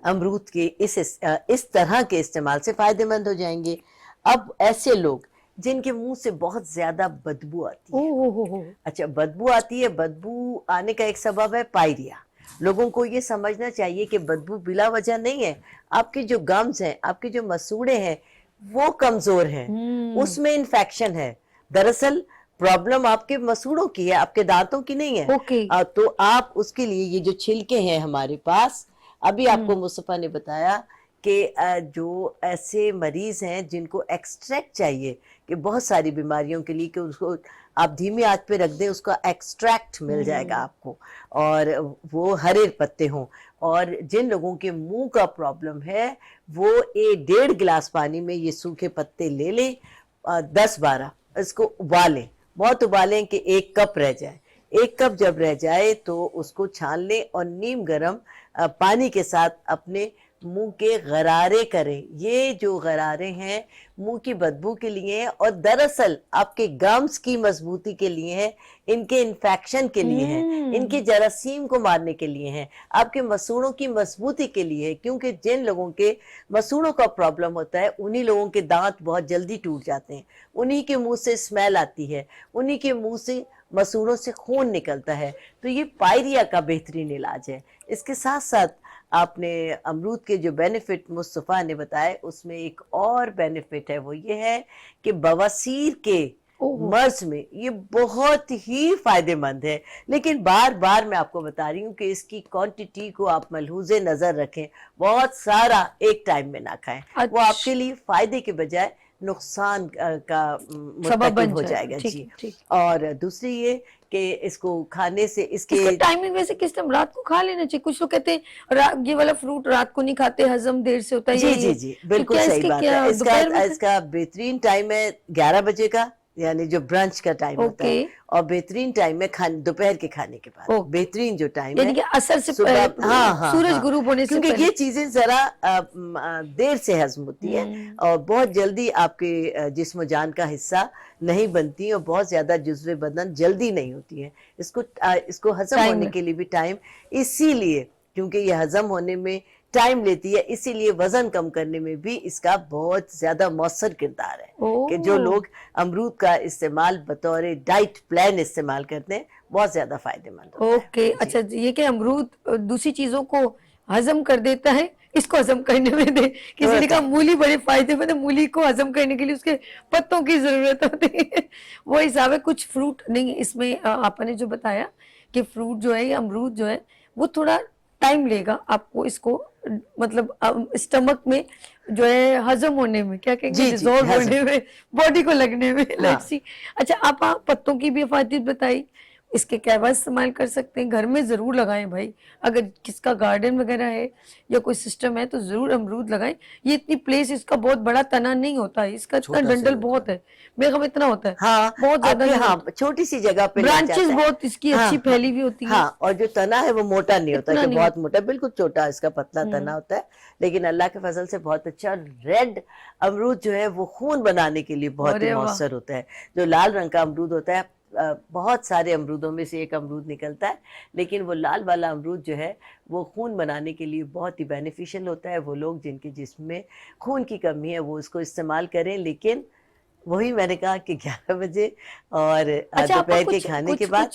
अमरूद के इस तरह के इस्तेमाल से फायदेमंद हो जाएंगे। अब ऐसे लोग जिनके मुंह से बहुत ज्यादा बदबू आती है, ओहो, अच्छा बदबू आती है, बदबू आने का एक सबब है पायरिया। लोगों को ये समझना चाहिए कि बदबू बिला वजह नहीं है, आपके जो गम्स हैं, आपके जो मसूड़े हैं वो कमजोर हैं, उसमें इन्फेक्शन है। दरअसल प्रॉब्लम आपके मसूड़ों की है, आपके दांतों की नहीं है। ओके। तो आप उसके लिए ये जो छिलके हैं हमारे पास, अभी आपको मुस्तफा ने बताया कि जो ऐसे मरीज हैं जिनको एक्सट्रैक्ट चाहिए कि बहुत सारी बीमारियों के लिए कि उसको आप धीमी आंच पे रख दें, उसका एक्सट्रैक्ट मिल जाएगा आपको, और वो हरे पत्ते हों। और जिन लोगों के मुंह का प्रॉब्लम है वो 1.5 गिलास पानी में ये सूखे पत्ते ले लें, 10-12 इसको उबालें, बहुत उबालें कि 1 कप रह जाए। 1 कप जब रह जाए तो उसको छान लें और नीम गर्म पानी के साथ अपने मुंह के गरारे करें। ये जो गरारे हैं मुंह की बदबू के लिए हैं और दरअसल आपके गम्स की मजबूती के लिए हैं, इनके इन्फेक्शन के लिए हैं, इनके जरासीम को मारने के लिए हैं, आपके मसूड़ों की मजबूती के लिए है। क्योंकि जिन लोगों के मसूड़ों का प्रॉब्लम होता है उन्हीं लोगों के दांत बहुत जल्दी टूट जाते हैं, उन्हीं के मुंह से स्मेल आती है, उन्हीं के मुंह से मसूड़ों से खून निकलता है। तो ये पायरिया का बेहतरीन इलाज है। इसके साथ साथ आपने अमरूद के जो बेनिफिट मुस्तफा ने बताए उसमें एक और बेनिफिट है, वो ये है कि बवासीर के मर्ज में ये बहुत ही फायदेमंद है। लेकिन बार बार मैं आपको बता रही हूँ कि इसकी क्वांटिटी को आप मलहूज़े नजर रखें, बहुत सारा एक टाइम में ना खाएं। वो आपके लिए फायदे के बजाय नुकसान का मुर्तकिब हो जाएगा। जी। और दूसरी ये कि इसको खाने से इसके टाइमिंग वैसे किस टाइम, रात को खा लेना चाहिए? कुछ लोग कहते हैं ये वाला फ्रूट रात को नहीं खाते, हजम देर से होता है। जी जी जी, बिल्कुल सही बात है। इसका बेहतरीन टाइम है 11 बजे का, यानी जो ब्रंच का टाइम होता है, और बेहतरीन टाइम है दोपहर के खाने के बाद। बेहतरीन जो टाइम है असर से सूरज गुरूब होने से, क्योंकि ये चीजें जरा देर से हजम होती है और बहुत जल्दी आपके जिस्म जान का हिस्सा नहीं बनती और बहुत ज्यादा जुज़्वे बदन जल्दी नहीं होती है। इसको हजम होने के लिए भी टाइम, इसीलिए क्योंकि ये हजम होने में टाइम लेती है, इसीलिए वजन कम करने में भी इसका बहुत ज्यादा मौसर किरदार है कि जो लोग अमरूद का इस्तेमाल बतौर डाइट प्लान इस्तेमाल करते हैं बहुत ज्यादा फायदेमंद होता है। अच्छा, ये कि अमरूद दूसरी चीजों को हजम कर देता है, इसको हजम करने में दे। किसी ने कहा मूली बड़े फायदेमंद है, मूली को हजम करने के लिए उसके पत्तों की जरूरत होती है। वो हिसाब है। कुछ फ्रूट नहीं, इसमें आपने जो बताया कि फ्रूट जो है, अमरूद जो है, वो थोड़ा टाइम लेगा आपको इसको, मतलब स्टमक में जो है हजम होने में, क्या कहेंगे, डिसॉल्व होने में, बॉडी को लगने में। अच्छा, आप पत्तों की भी अफादियत बताई, इसके कहवा इस्तेमाल कर सकते हैं, घर में जरूर लगाएं भाई। अगर किसका गार्डन वगैरह है या कोई सिस्टम है तो जरूर अमरूद लगाएं। ये इतनी प्लेस, इसका बहुत बड़ा तना नहीं होता है, इसका इतना डंडल बहुत है, बेगम इतना होता है। हाँ, बहुत ज्यादा, छोटी सी जगह पे ब्रांचेस बहुत इसकी अच्छी फैली हुई होती है। और जो तना है वो मोटा नहीं होता कि बहुत मोटा, बिल्कुल छोटा इसका पतला तना होता है। लेकिन अल्लाह के फजल से बहुत अच्छा रेड अमरूद जो है वो खून बनाने के लिए बहुत ही मौसर होता है। जो लाल रंग का अमरूद होता है, बहुत सारे अमरूदों में से एक अमरूद निकलता है, लेकिन वो लाल वाला अमरूद जो है वो खून बनाने के लिए बहुत ही बेनिफिशियल होता है। वो लोग जिनके जिस्म में खून की कमी है वो इसको इस्तेमाल करें, लेकिन वही मैंने कहा कि 11 बजे और दोपहर के खाने के बाद।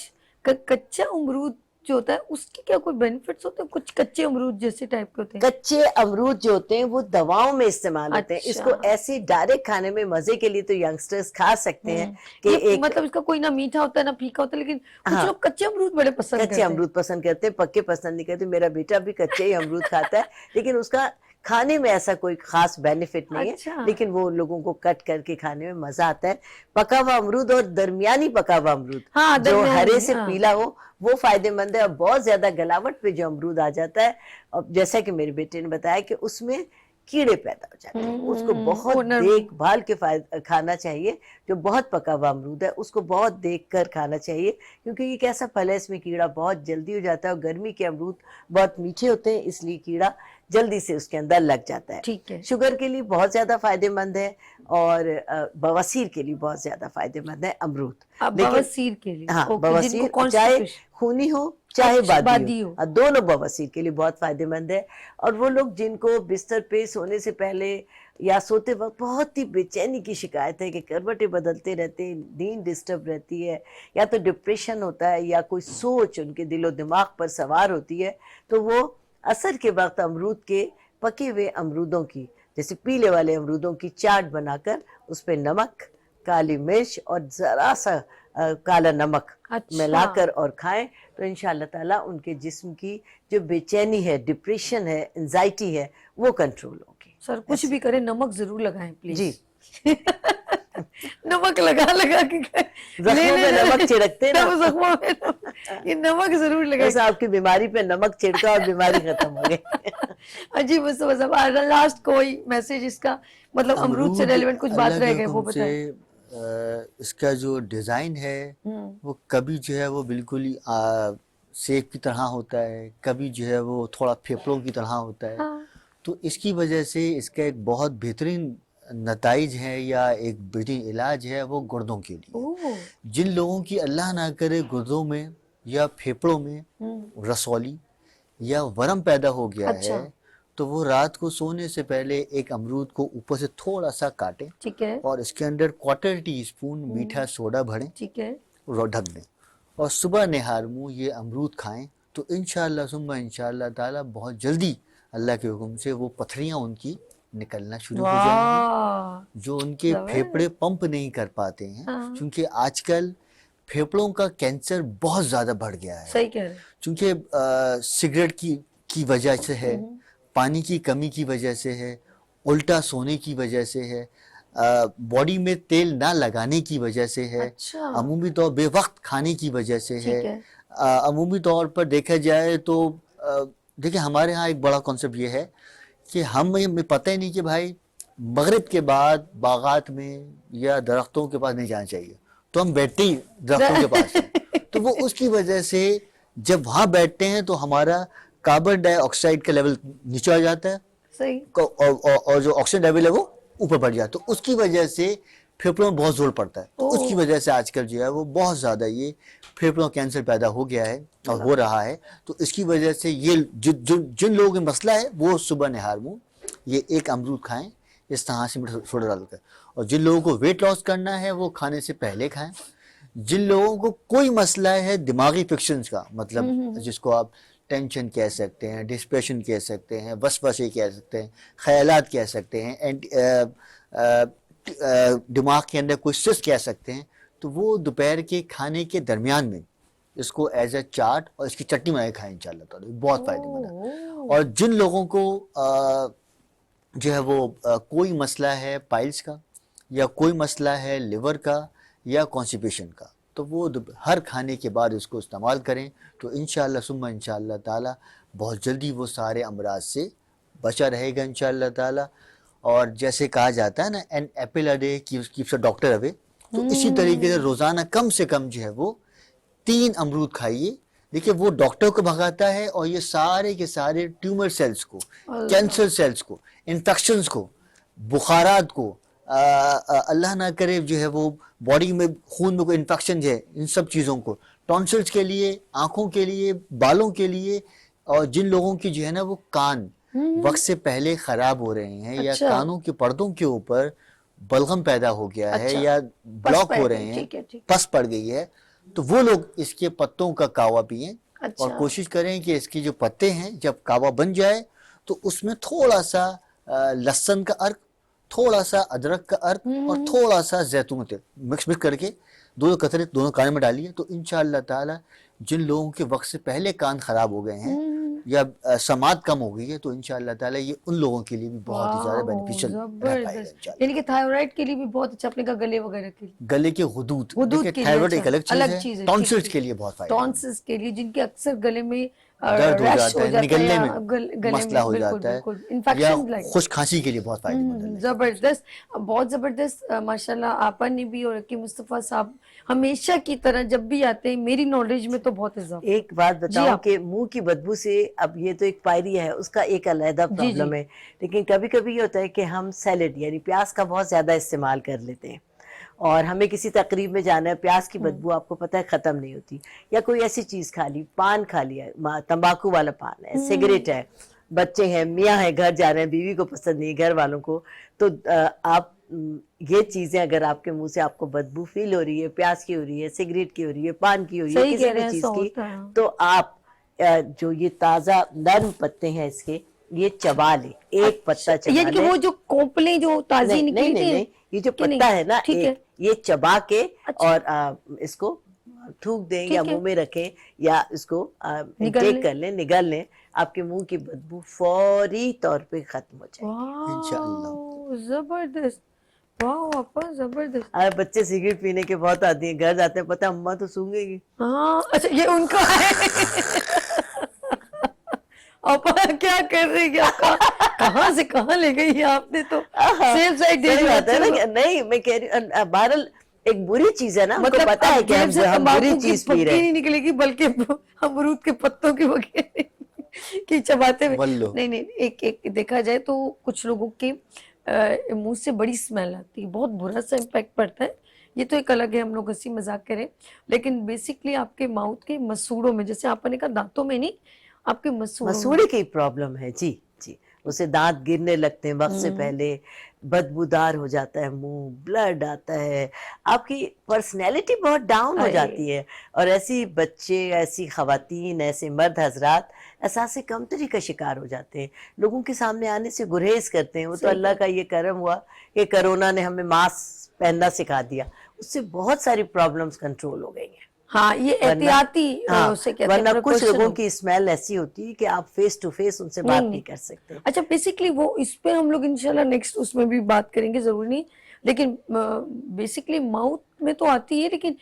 कच्चा अमरूद जो होता है उसके क्या कोई बेनिफिट्स होते हैं? कुछ कच्चे अमरूद जैसे टाइप के होते हैं? कच्चे अमरूद जो होते हैं वो दवाओं में इस्तेमाल होते हैं। इसको ऐसे डायरेक्ट खाने में मजे के लिए तो यंगस्टर्स खा सकते हैं कि एक, मतलब इसका कोई ना मीठा होता है ना फीका होता है, लेकिन कुछ लोग कच्चे अमरूद बड़े पसंद करते हैं। कच्चे अमरूद पसंद करते हैं, पक्के पसंद नहीं करते। मेरा बेटा भी कच्चे ही अमरूद खाता है, लेकिन उसका खाने में ऐसा कोई खास बेनिफिट नहीं है, लेकिन वो लोगों को कट करके खाने में मजा आता है। पका हुआ अमरूद और दरमियानी पका हुआ अमरूद, जो हरे से पीला हो, वो फायदेमंद है। और बहुत ज्यादा गलावट पे जो अमरूद आ जाता है, और जैसा कि मेरे बेटे ने बताया कि उसमें कीड़े पैदा हो जाते हैं। उसको बहुत देख भाल के खाना चाहिए। जो बहुत पका हुआ अमरूद है उसको बहुत देख कर खाना चाहिए, क्योंकि ये कैसा फल है, इसमें कीड़ा बहुत जल्दी हो जाता है, और गर्मी के अमरूद बहुत मीठे होते हैं, इसलिए कीड़ा जल्दी से उसके अंदर लग जाता है। ठीक है। शुगर के लिए बहुत ज्यादा फायदेमंद है, और बवासीर के लिए बहुत ज्यादा फायदेमंद है अमरूद। बवासीर के लिए, हाँ, ओके, बवासीर जिनको चाहे constipation- खूनी हो चाहे अच्छा, बादी हो, दोनों बवासीर के लिए बहुत फायदेमंद है। और वो लोग जिनको बिस्तर पे सोने से पहले या सोते वक्त बहुत ही बेचैनी की शिकायत है कि करवटें बदलते रहते हैं, नींद डिस्टर्ब रहती है, या तो डिप्रेशन होता है, या कोई सोच उनके दिलो दिमाग पर सवार होती है, तो वो असर के वक्त अमरूद के, पके हुए अमरूदों की, जैसे पीले वाले अमरूदों की चाट बनाकर उस पे नमक, काली मिर्च और जरा सा काला नमक अच्छा। मिलाकर और खाएं, तो इंशाअल्लाह ताला उनके जिस्म की जो बेचैनी है, डिप्रेशन है, एंजाइटी है, वो कंट्रोल होगी। सर कुछ भी करें नमक जरूर लगाएं प्लीज जी। नमक लगा लगा के जख्मों पे नमक छिड़कते हैं ना। जख्मों पे ये नमक जरूर लगाएं। जैसे आपकी बीमारी पे नमक छिड़का और बीमारी खत्म हो गई। अजीब मुस्तफा, लास्ट कोई मैसेज इसका, मतलब अमरूद से रेलेवेंट कुछ बात रह गए वो बताएं। इसका जो डिजाइन है वो कभी जो है वो बिल्कुल ही सेब की तरह होता है, कभी जो है वो थोड़ा फेफड़ों की तरह होता है। हाँ। तो इसकी वजह से इसका एक बहुत बेहतरीन नताइज है या एक बेहतरीन इलाज है वो गुर्दों के लिए। ओह, जिन लोगों की अल्लाह ना करे गुर्दों में या फेफड़ों में रसौली या वरम पैदा हो गया अच्छा। है, तो वो रात को सोने से पहले एक अमरूद को ऊपर से थोड़ा सा काटें ठीक है, और इसके अंदर 1/4 टीस्पून मीठा सोडा भरें ठीक है, और ढक दें, और सुबह निहार मुंह ये अमरूद खाएं, तो इंशाअल्लाह सुम्मा इंशाअल्लाह ताला बहुत जल्दी अल्लाह के हुक्म से वो पथरियां उनकी निकलना शुरू हो जाएंगी, वाह, जो उनके फेफड़े पंप नहीं कर पाते हैं। हाँ। क्योंकि आजकल फेफड़ों का कैंसर बहुत ज्यादा बढ़ गया है, सही कह रहे हैं। क्योंकि सिगरेट की वजह से है, पानी की कमी की वजह से है, उल्टा सोने की वजह से है, बॉडी में तेल ना लगाने की वजह से है, अच्छा। अमूमी तौर बेवक्त खाने की वजह से ठीक है। है। अमूमी तौर पर देखा जाए तो देखिए हमारे यहाँ एक बड़ा कॉन्सेप्ट ये है कि हमें पता ही नहीं कि भाई मगरिब के बाद बागात में या दरख्तों के पास नहीं जाना चाहिए, तो हम बैठते ही दरख्तों के पास हैं। तो वो उसकी वजह से जब वहाँ बैठते हैं तो हमारा कार्बन डाइऑक्साइड का लेवल नीचे आ जाता है, सही, और जो ऑक्सीजन लेवल है वो ऊपर बढ़ जाता है, तो उसकी वजह से फेफड़ों में बहुत जोर पड़ता है। तो उसकी वजह से आजकल जो है वो बहुत ज़्यादा ये फेफड़ों कैंसर पैदा हो गया है और हो रहा है। तो इसकी वजह से ये जिन लोगों का मसला है वो सुबह निहार मुंह ये एक अमरूद खाएं इस तरह से मीठा सोडा डालकर, और जिन लोगों को वेट लॉस करना है वो खाने से पहले खाएं। जिन लोगों को कोई मसला है दिमागी फिक्शंस का, मतलब जिसको आप टेंशन कह सकते हैं, डिस्प्रेशन कह सकते हैं, वसवसे कह सकते हैं, ख्यालात कह सकते हैं, दिमाग के अंदर कोई सुस्त कह सकते हैं, तो वो दोपहर के खाने के दरमियान में इसको एज ए चाट और इसकी चटनी बना के खाएं इंशाल्लाह ताला, बहुत फायदेमंद है। और जिन लोगों को जो है वो कोई मसला है पाइल्स का या कोई मसला है लिवर का या कॉन्स्टिपेशन का, तो वो हर खाने के बाद इसको इस्तेमाल करें, तो इंशाअल्लाह सुम्मा इंशाअल्लाह ताला बहुत जल्दी वो सारे अमराज से बचा रहेगा इंशाअल्लाह ताला। और जैसे कहा जाता है ना, an apple a day keeps a doctor away, तो इसी तरीके से रोज़ाना कम से कम जो है वो 3 अमरूद खाइए। देखिए वो डॉक्टर को भगाता है और ये सारे के सारे ट्यूमर सेल्स को, कैंसर सेल्स को, इन्फेक्शंस को, बुखारात को, अल्लाह ना करे जो है वो बॉडी में खून में कोई इन्फेक्शन है, इन सब चीज़ों को, टॉन्सिल्स के लिए, आँखों के लिए, बालों के लिए, और जिन लोगों की जो है ना वो कान वक्त से पहले खराब हो रहे हैं, अच्छा। या कानों के पर्दों के ऊपर बलगम पैदा हो गया है, अच्छा। या ब्लॉक हो रहे हैं, ठीक है, ठीक। पस पड़ गई है, तो वो लोग इसके पत्तों का कावा पिएं। अच्छा। और कोशिश करें कि इसकी जो पत्ते हैं जब कावा बन जाए तो उसमें थोड़ा सा लहसुन का अर्क, थोड़ा सा अदरक का अर्क और थोड़ा सा जैतून तेल मिक्स करके दोनों कतरे दोनों कान में डालिए, तो इंशाअल्लाह ताला जिन लोगों के वक्त से पहले कान खराब हो गए हैं या समात कम हो गई है, तो इंशाअल्लाह ताला ये उन लोगों के लिए भी बहुत ही ज्यादा बेनिफिशियल रह पाएगा इंशाअल्लाह। यानी कि थायराइड के लिए भी बहुत अच्छा, अपने का गले वगैरह के लिए, गले के हुदूद, हुदूद देखिए के लिए थायराइड अच्छा, एक अलग अलग चीज चीज है, है, टॉन्सिल्स ठीक, के लिए बहुत फायदा, टॉन्सिल्स के लिए जिनके अक्सर गले में درد ہو rash جاتا ہے, نگلنے یا میں گلے مسئلہ ہو بالکل جاتا ہے, بالکل یا انفیکشن لائک خشک کھانسی کے لیے بہت فائدہ مند ہے. زبردست, بہت زبردست. ماشاءاللہ آپا نے بھی اور حکیم مصطفیٰ صاحب ہمیشہ کی طرح جب بھی آتے ہیں میری نالج میں تو بہت اضافہ. ایک بات جی بتاؤں آپ. کہ منہ کی بدبو سے, اب یہ تو ایک پائری ہے, اس کا ایک علیحدہ جی پرابلم جی ہے, لیکن کبھی کبھی یہ ہوتا ہے کہ ہم سیلڈ یعنی پیاز کا بہت زیادہ استعمال کر لیتے ہیں, اور ہمیں کسی تقریب میں جانا ہے, پیاز کی بدبو آپ کو پتہ ہے ختم نہیں ہوتی, یا کوئی ایسی چیز کھا لی, پان کھا لیا, تمباکو والا پان ہے, سگریٹ ہے, بچے ہیں, میاں ہیں, گھر جا رہے ہیں, بیوی کو پسند نہیں, گھر والوں کو, تو آپ یہ چیزیں اگر آپ کے منہ سے آپ کو بدبو فیل ہو رہی ہے, پیاز کی ہو رہی ہے, سگریٹ کی ہو رہی ہے, پان کی ہو رہی ہے, صحیح کسی کہہ رہے بھی ہیں, چیز ایسا کی, ہوتا ہے. تو آپ جو یہ تازہ نرم پتے ہیں اس کے, یہ چبا لیں, ایک پتا چبا یعنی کہ لیں. وہ جو کونپلیں جو تازی نہیں نکلی نہیں تھی نہیں, یہ جو کہ نہیں, پتا ہے نا ٹھیک ہے, ایک, یہ چبا کے اچھا اور اس کو تھوک دیں یا ٹھیک ہے, منہ میں رکھیں, یا اس کو نگل انٹیک لیں. کر لیں, نگل لیں, آپ کے منہ کی بدبو فوری طور پہ ختم ہو جائے گی. انشاءاللہ. واو زبردست, واو آپا زبردست. بچے سگریٹ پینے کے بہت آتی ہیں, گھر جاتے ہیں, پتہ ہے اماں تو سونگے گی. ہاں اچھا یہ ان کا ہے. آپا کیا کر رہی ہے, آپ کہاں سے کہاں لے گئی آپ نے, تو سیف سائڈ دے صحیح دیا. بات ہے نا, کہ نہیں میں کہہ رہی ہوں, بہرحال ایک بری چیز ہے نا, ان کو مطلب پتا ہے اب کہ جیب سے ہم بری تمباکو کی چیز پی رہے پھبکی ہیں. نہیں نکلے گی, بلکہ امرود کے پتوں کی وغیرہ کی چباتے ہوئے. ولو. نہیں نہیں, ایک دیکھا جائے تو کچھ لوگوں کے منہ سے بڑی اسمیل آتی ہے, بہت برا سا امپیکٹ پڑتا ہے. یہ تو ایک الگ ہے, ہم لوگ ہنسی مذاق کریں, لیکن بیسکلی آپ کے ماؤتھ کے مسوڑوں میں, جیسے آپ نے کہا دانتوں میں نہیں, آپ کے مسوڑوں میں. مسوڑے کی پرابلم ہے جی جی, اسے دانت گرنے لگتے ہیں وقت سے پہلے, بدبودار ہو جاتا ہے منہ, بلڈ آتا ہے, آپ کی پرسنالٹی بہت ڈاؤن ہو جاتی ہے. اور ایسی بچے, ایسی خواتین, ایسے مرد حضرات احساس کمتری کا شکار ہو جاتے ہیں, لوگوں کے سامنے آنے سے گریز کرتے ہیں. وہ تو اللہ کا یہ کرم ہوا کہ کرونا نے ہمیں ماسک پہننا سکھا دیا, اس سے بہت ساری پرابلمز کنٹرول ہو گئی ہیں. ہاں یہ احتیاطی اسے کہتے ہیں, ورنہ کچھ precaution لوگوں ہو. کی اسمیل ایسی ہوتی ہے کہ آپ فیس ٹو فیس ان سے بات نہیں کر سکتے. اچھا بیسکلی وہ اس پہ ہم لوگ انشاءاللہ نیکسٹ اس میں بھی بات کریں گے, ضروری نہیں, لیکن بیسکلی ماؤتھ میں تو آتی ہے, لیکن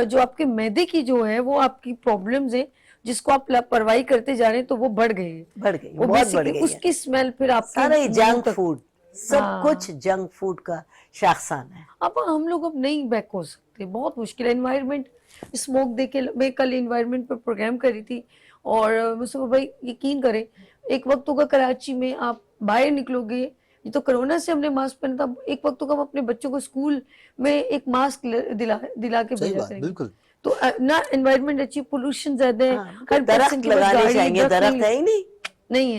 جو آپ کے معدے کی جو ہے وہ آپ کی پرابلمز ہیں, جس کو آپ لاپرواہی کرتے جا رہے ہیں, تو وہ بڑھ گئی ہے. بڑھ گئی, وہ بہت بڑھ بیسکلی گئی اس ہے. کی اسمیل پھر آپ کے سارا یہ منہ جنک تک. فوڈ, سب کچھ جنک فوڈ کا شاخسان ہے. اب ہم لوگ اب نہیں بیک ہو سکتے, بہت مشکل ہے. انوائرمنٹ اسموک دے کے, میں کل انوائرمنٹ پہ پروگرام کری تھی, اور مصطفیٰ بھائی یقین کریں, ایک وقت ہوگا کراچی میں آپ باہر نکلو گے, یہ تو کرونا سے ہم نے ماسک پہنا تھا, ایک وقت ہوگا ہم اپنے بچوں کو اسکول میں ایک ماسک دلا کے صحیح بھیجا بات, کریں گے. بالکل. تو نہ انوائرمنٹ اچھی, پولوشن زیادہ ہے, ہر درخت پرسن کے پاس لگانے گاڑی, چاہیے, درخت ہے ہی نہیں.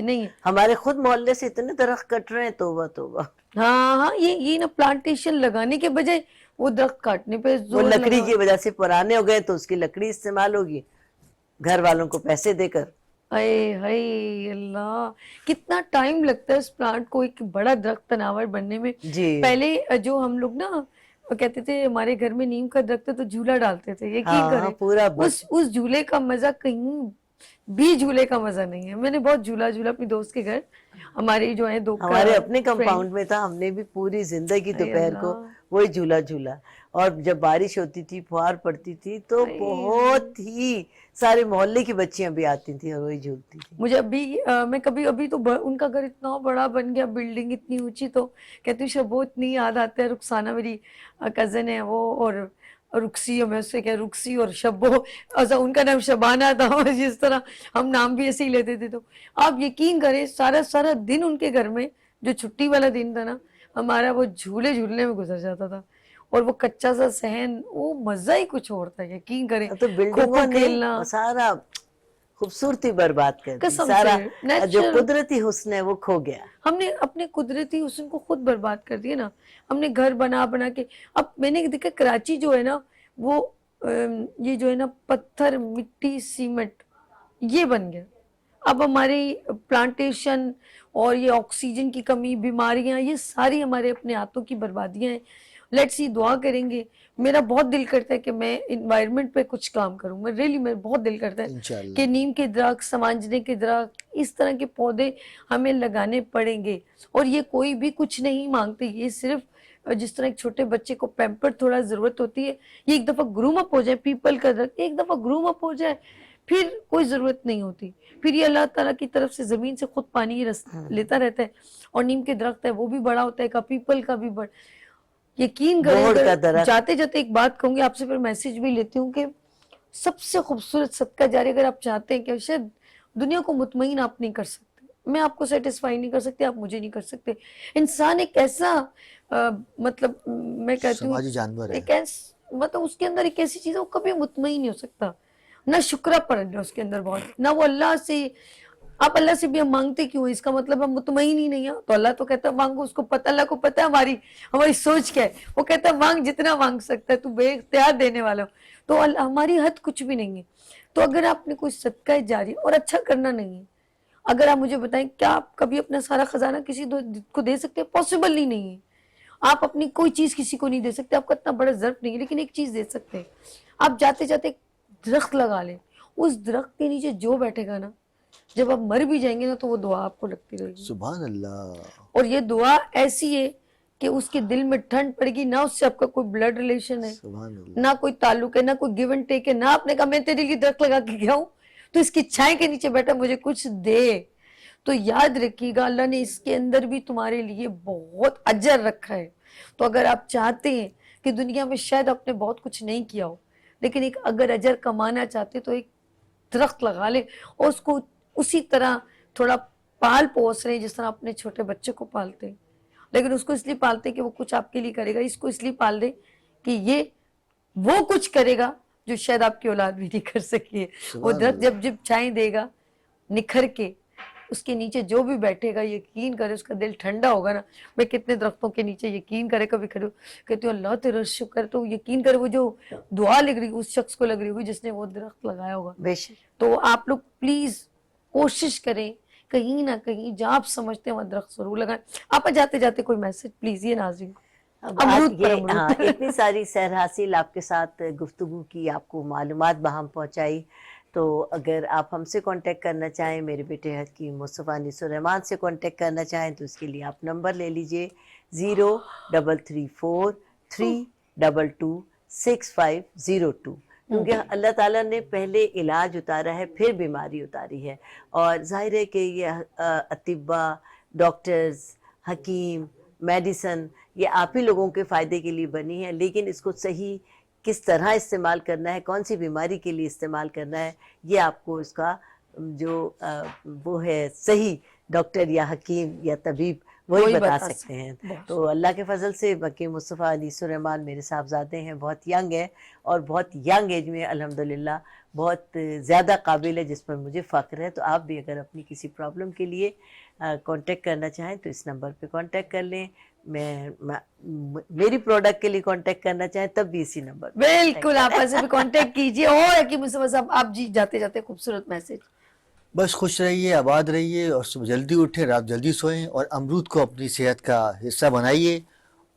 نہیں ہے. ہمارے خود محلے سے اتنے درخت کٹ رہے ہیں, توبہ توبہ. ہاں یہ نا پلانٹیشن لگانے کے بجائے وہ درخت کاٹنے پہ وہ زور لکڑی لگا. کی وجہ سے پرانے ہو گئے, تو اس کی لکڑی استعمال ہوگی گھر والوں کو پیسے دے کر. اے ہائے اللہ, کتنا ٹائم لگتا ہے اس پلانٹ کو ایک بڑا درخت تناور بننے میں. جی پہلے جو ہم لوگ نا کہتے تھے ہمارے گھر میں نیم کا درخت ہے تو جھولا ڈالتے تھے, یقین ہاں کریں پورا اس جھولے کا مزہ کہیں بھی جھولے کا مزہ نہیں ہے. میں نے بہت جھولا اپنی دوست کے گھر, ہمارے جو ہیں دو ہمارے اپنے فرینڈ. کمپاؤنڈ میں تھا, ہم نے بھی پوری زندگی اے دوپہر کو اللہ, وہی جھولا جھولا, اور جب بارش ہوتی تھی, پھوار پڑتی تھی, تو بہت ہی سارے محلے کی بچیاں بھی آتی تھیں اور وہی جھولتی تھی. مجھے میں ابھی تو ان کا گھر اتنا بڑا بن گیا, بلڈنگ اتنی اونچی, تو کہتی ہوں شبو اتنی یاد آتا ہے. رخسانہ میری کزن ہے وہ, اور رکسی, میں اس سے کہہ رکسی اور شبو, ایسا ان کا نام شبانہ تھا, جس طرح ہم نام بھی ایسے ہی لیتے تھے. تو آپ یقین کریں سارا دن ان کے گھر میں, جو چھٹی والا دن تھا نا, ہمارا وہ جھولنے میں گزر جاتا تھا. اور وہ کچا سا صحن, وہ مزہ ہی کچھ اور تھا, یقین کریں. تو کھوکھو بلڈنگوں نے کھیلنا, سارا خوبصورتی برباد کر دی, قسم سارا سے جو نیچرل. قدرتی حسن ہے وہ کھو گیا. ہم نے اپنے قدرتی حسن کو خود برباد کر دیا نا. ہم نے گھر بنا کے, اب میں نے دیکھا کراچی جو ہے نا, وہ یہ جو ہے نا پتھر, مٹی, سیمنٹ, یہ بن گیا. اب ہماری پلانٹیشن اور یہ آکسیجن کی کمی, بیماریاں, یہ ساری ہمارے اپنے ہاتھوں کی بربادیاں ہیں. لیٹس سی, دعا کریں گے. میرا بہت دل کرتا ہے کہ میں انوائرمنٹ پہ کچھ کام کروں. میں بہت دل کرتا ہے انشاءاللہ. کہ نیم کے درخت, سمانجنے کے درخت, اس طرح کے پودے ہمیں لگانے پڑیں گے. اور یہ کوئی بھی کچھ نہیں مانگتے, یہ صرف جس طرح ایک چھوٹے بچے کو پیمپر تھوڑا ضرورت ہوتی ہے, یہ ایک دفعہ گروم اپ ہو جائے. پیپل کا درخت ایک دفعہ گروم اپ ہو جائے, फिर कोई ज़रूरत नहीं होती, फिर ये अल्लाह ताला की तरफ से ज़मीन से खुद पानी लेता रहता है। और नीम के दरख्त है वो भी बड़ा होता है, का पीपल का भी बड़, यकीन बोहड़ का करें। दरख्त। जाते जाते एक बात कहूँगी आपसे, फिर मैसेज भी लेती हूँ कि सबसे खूबसूरत सदका जारी अगर आप चाहते हैं कि शायद दुनिया को मुतमईन आप नहीं कर सकते, मैं आपको सेटिस्फाई नहीं कर सकती, आप मुझे नहीं कर सकते। इंसान एक ऐसा मतलब मैं कहती हूँ समाजी जानवर है। एक मतलब उसके अंदर एक ऐसी चीज है, वो कभी मुतमईन नहीं हो सकता, ना शुक्रापन है उसके अंदर बहुत, ना वो अल्लाह से, आप अल्लाह से भी हम मांगते क्यों हैं, इसका मतलब हम मुतमईन ही नहीं है। तो अल्लाह तो कहता है मांगो, उसको पता, अल्लाह को पता है हमारी सोच क्या है, वो कहता है मांग जितना मांग सकता है, तू बेइख्तियार देने वाला हो। तो हमारी हद कुछ भी नहीं है। तो अगर आपने कोई सदका जारी और अच्छा करना नहीं है, अगर आप मुझे बताएं क्या आप कभी अपना सारा खजाना किसी को दे सकते हैं? पॉसिबल ही नहीं है। आप अपनी कोई चीज किसी को नहीं दे सकते, आपका इतना बड़ा ज़र्फ नहीं है, लेकिन एक चीज दे सकते हैं, आप जाते जाते एक दरख्त लगा लें, उस दरख्त के नीचे जो बैठेगा ना, जब आप मर भी जाएंगे ना, तो वो दुआ आपको लगती रहेगी। सुभान अल्लाह। और ये दुआ ऐसी है कि उसके दिल में ठंड पड़ेगी, ना उससे आपका कोई ब्लड रिलेशन है, सुभान अल्लाह। ना कोई ताल्लुक है, ना कोई गिव एंड टेक है, ना आपने कहा मैं तेरे लिए दरख्त लगा के गया हूँ तो इसकी छाए के नीचे बैठा मुझे कुछ दे। तो याद रखिएगा अल्लाह ने इसके अंदर भी तुम्हारे लिए बहुत अजर रखा है। तो अगर आप चाहते हैं कि दुनिया में शायद आपने बहुत कुछ नहीं किया हो, लेकिन एक अगर अजर कमाना चाहते तो एक दरख्त लगा ले और उसको उसी तरह थोड़ा पाल पोस रहे जिस तरह अपने छोटे बच्चे को पालते हैं, लेकिन उसको इसलिए पालते कि वो कुछ आपके लिए करेगा, इसको इसलिए पाल दे कि ये वो कुछ करेगा जो शायद आपकी औलाद भी नहीं कर सकी है। वो दरख्त जब जब छाएं देगा निखर के, उसके नीचे जो भी बैठेगा यकीन करे उसका दिल ठंडा होगा ना। मैं कितने दरख्तों के नीचे यकीन करे कभी खड़े कहती हूँ अल्लाह तेरा शुक्र, तो यकीन करे वो जो दुआ लग रही उस शख्स को लग रही होगी जिसने वो दरख्त लगाया होगा। बेशक। तो आप लोग प्लीज कोशिश करें कहीं ना कहीं जहाँ आप समझते हैं वहाँ दरख्त जरूर लगाएं। आप जाते जाते कोई मैसेज प्लीज ये नाज़रीन। अब ये हाँ, इतनी सारी सैर हासिल आपके साथ गुफ्तगू की, आपको मालूमात बहाम पहुंचाई, तो अगर आप हमसे कांटेक्ट करना चाहें, मेरे बेटे हकीम मुस्तफ़ा अनीसुर-रहमान से कांटेक्ट करना चाहें, तो इसके लिए आप नंबर ले लीजिए 0334322650 क्योंकि अल्लाह ताला ने पहले इलाज उतारा है फिर बीमारी उतारी है। और जाहिर है कि ये अतिब्बा, डॉक्टर्स, हकीम, मेडिसन ये आप ही लोगों के फ़ायदे के लिए बनी है, लेकिन इसको सही किस तरह इस्तेमाल करना है, कौन सी बीमारी के लिए इस्तेमाल करना है, ये आपको इसका जो वो है सही डॉक्टर या हकीम या तबीब वही बता सकते हैं। तो अल्लाह के फजल से हकीम मुस्तफ़ा अनीसुर-रहमान मेरे साहबजादे हैं, बहुत यंग है और बहुत यंग एज में अल्हम्दुलिल्लाह बहुत ज़्यादा काबिल है, जिस पर मुझे फ़ख्र है। तो आप भी अगर अपनी किसी प्रॉब्लम के लिए कांटेक्ट करना चाहें तो इस नंबर पे कांटेक्ट कर लें। मेरी प्रोडक्ट के लिए कांटेक्ट करना चाहें तब भी इसी नंबर बिल्कुल आप ऐसे भी कांटेक्ट कीजिए। और हकीम मुस्तफ़ा साहब आप जी जाते जाते खूबसूरत मैसेज। बस खुश रहिए, आबाद रहिए और सुबह जल्दी उठें, रात जल्दी सोएं और अमरूद को अपनी सेहत का हिस्सा बनाइए।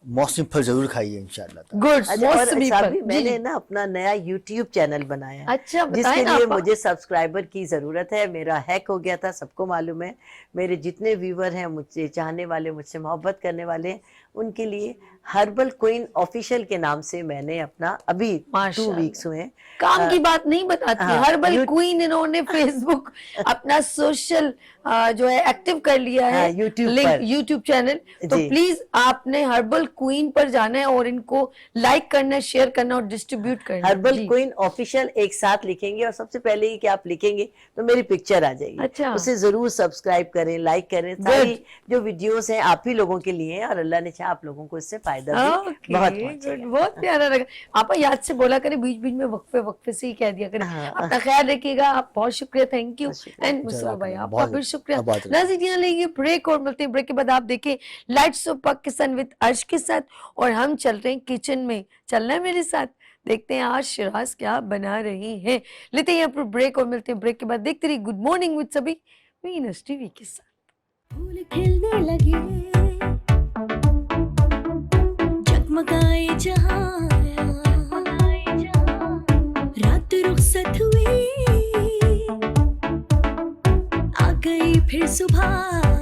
मौसमी फल जरूर खाइए इंशाल्लाह। गुड। और साबी मैंने ना अपना नया YouTube चैनल बनाया है, अच्छा, जिसके लिए मुझे सब्सक्राइबर की ज़रूरत है। मेरा हैक हो गया था, सबको मालूम है। मेरे जितने व्यूवर हैं, मुझसे चाहने वाले, मुझसे मोहब्बत करने वाले, उनके लिए हर्बल क्वीन ऑफिशियल के नाम से मैंने अपना अभी 2 वीक्स हुए काम की बात नहीं बताती। हाँ, हर्बल क्वीन इन्होंने फेसबुक अपना सोशल जो है एक्टिव कर लिया है, यूट्यूब चैनल। तो प्लीज आपने हर्बल क्वीन पर जाना है और इनको लाइक करना, शेयर करना और डिस्ट्रीब्यूट करना। हर्बल क्वीन ऑफिशियल एक साथ लिखेंगे और सबसे पहले ही कि आप लिखेंगे तो मेरी पिक्चर आ जाएगी। अच्छा। उसे जरूर सब्सक्राइब करें, लाइक करें। सारी जो वीडियोस हैं आप ही लोगों के लिए हैं और अल्लाह ने चाहा आप लोगों को इससे फायदा भी बहुत प्यारा लगा। आप याद से बोला करें, बीच बीच में वक्फे से ही कह दिया करें। अपना ख्याल रखिएगा। आप बहुत शुक्रिया, थैंक यू। एंड मुस्तफा भाई आपका भी शुक्रिया। नाज़रीन यहाँ लेंगे ब्रेक और मिलते हैं ब्रेक के बाद। आप देखें लाइट्स ऑफ पाकिस्तान विद अर्श के साथ और हम चल रहे हैं किचन में। चलना है मेरे साथ, देखते हैं आज शिराज क्या बना रही हैं। लेते हैं यहाँ पर ब्रेक और मिलते हैं ब्रेक के बाद। देखते रहिए गुड मॉर्निंग विद सभी वीनस टीवी के साथ। फूल खिलने लगे, जगमगाए जहां, रात रुखसत हुई, आ गई फिर सुबह।